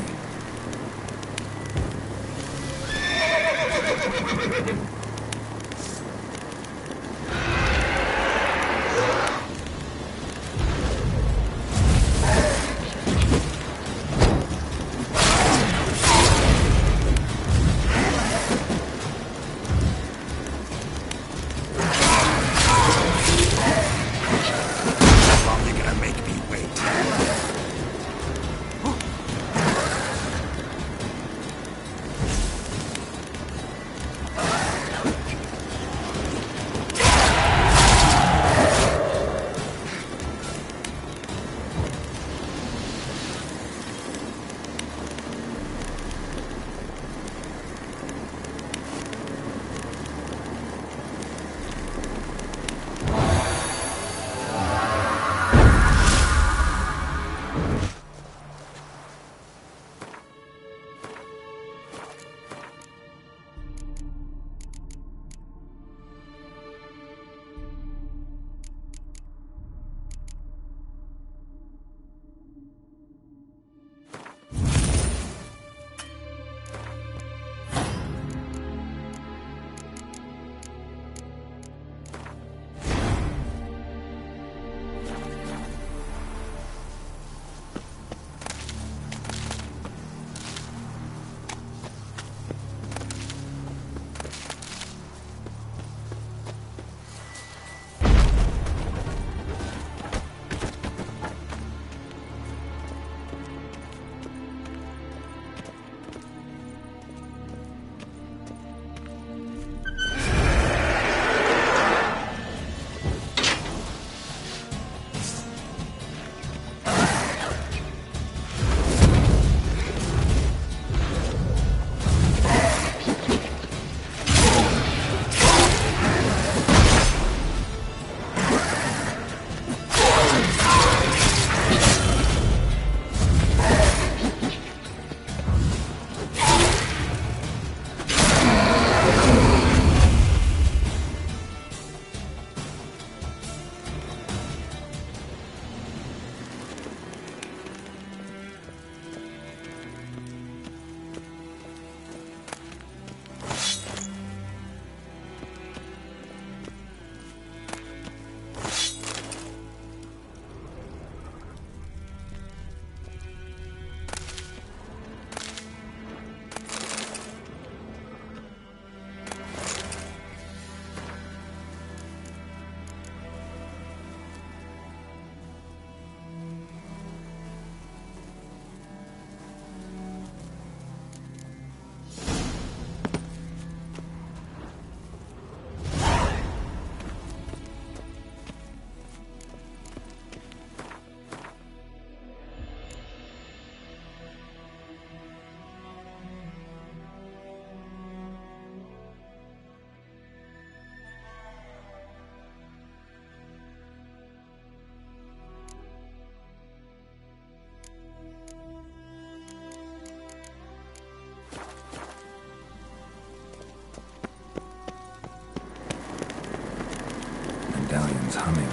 medallion's humming.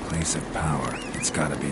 Place of power, it's gotta be.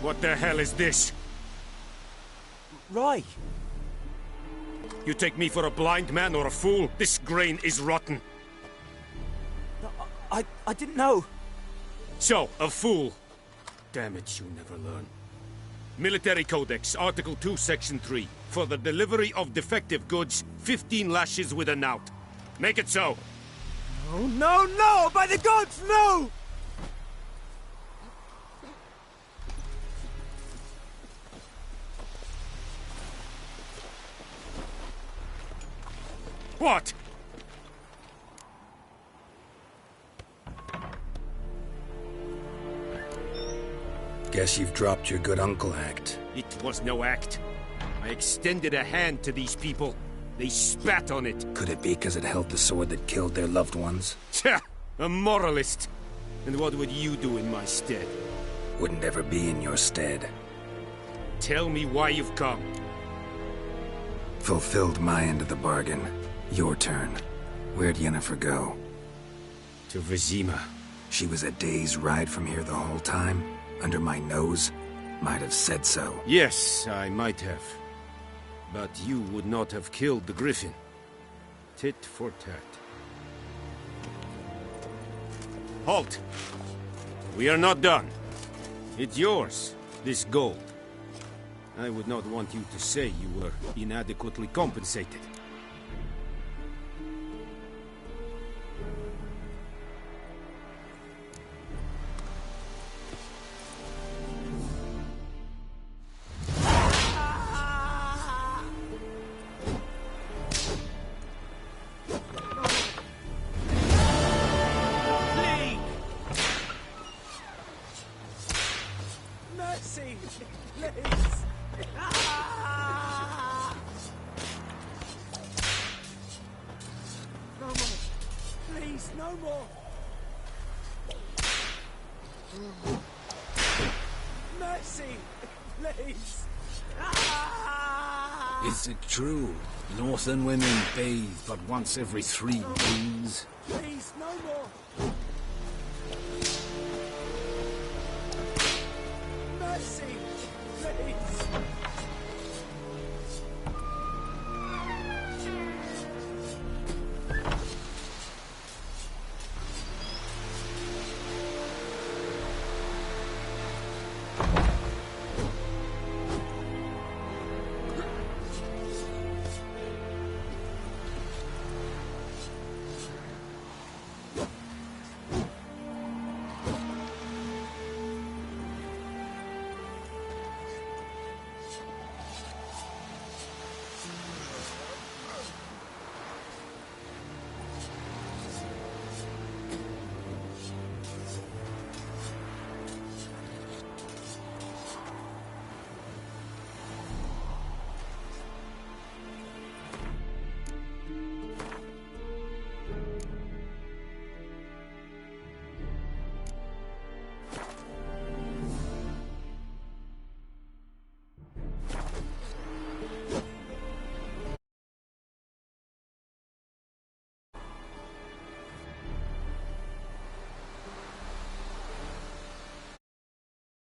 What the hell is this? Rye! You take me for a blind man or a fool? This grain is rotten. I didn't know. So, a fool. Damn it, you never learn. Military Codex, Article 2, Section 3. For the delivery of defective goods, 15 lashes with a knout. Make it so. Oh, no, no! By the gods, no! What? Guess you've dropped your good uncle act. It was no act. I extended a hand to these people. They spat on it. Could it be because it held the sword that killed their loved ones? Tja! A moralist. And what would you do in my stead? Wouldn't ever be in your stead. Tell me why you've come. Fulfilled my end of the bargain. Your turn. Where'd Yennefer go? To Vizima. She was a day's ride from here the whole time? Under my nose? Might have said so. Yes, I might have. But you would not have killed the Griffin. Tit for tat. Halt! We are not done. It's yours, this gold. I would not want you to say you were inadequately compensated. No more! Mercy! Please! Is it true? Northern women bathe but once every 3 days? Please, no more! Mercy! Please!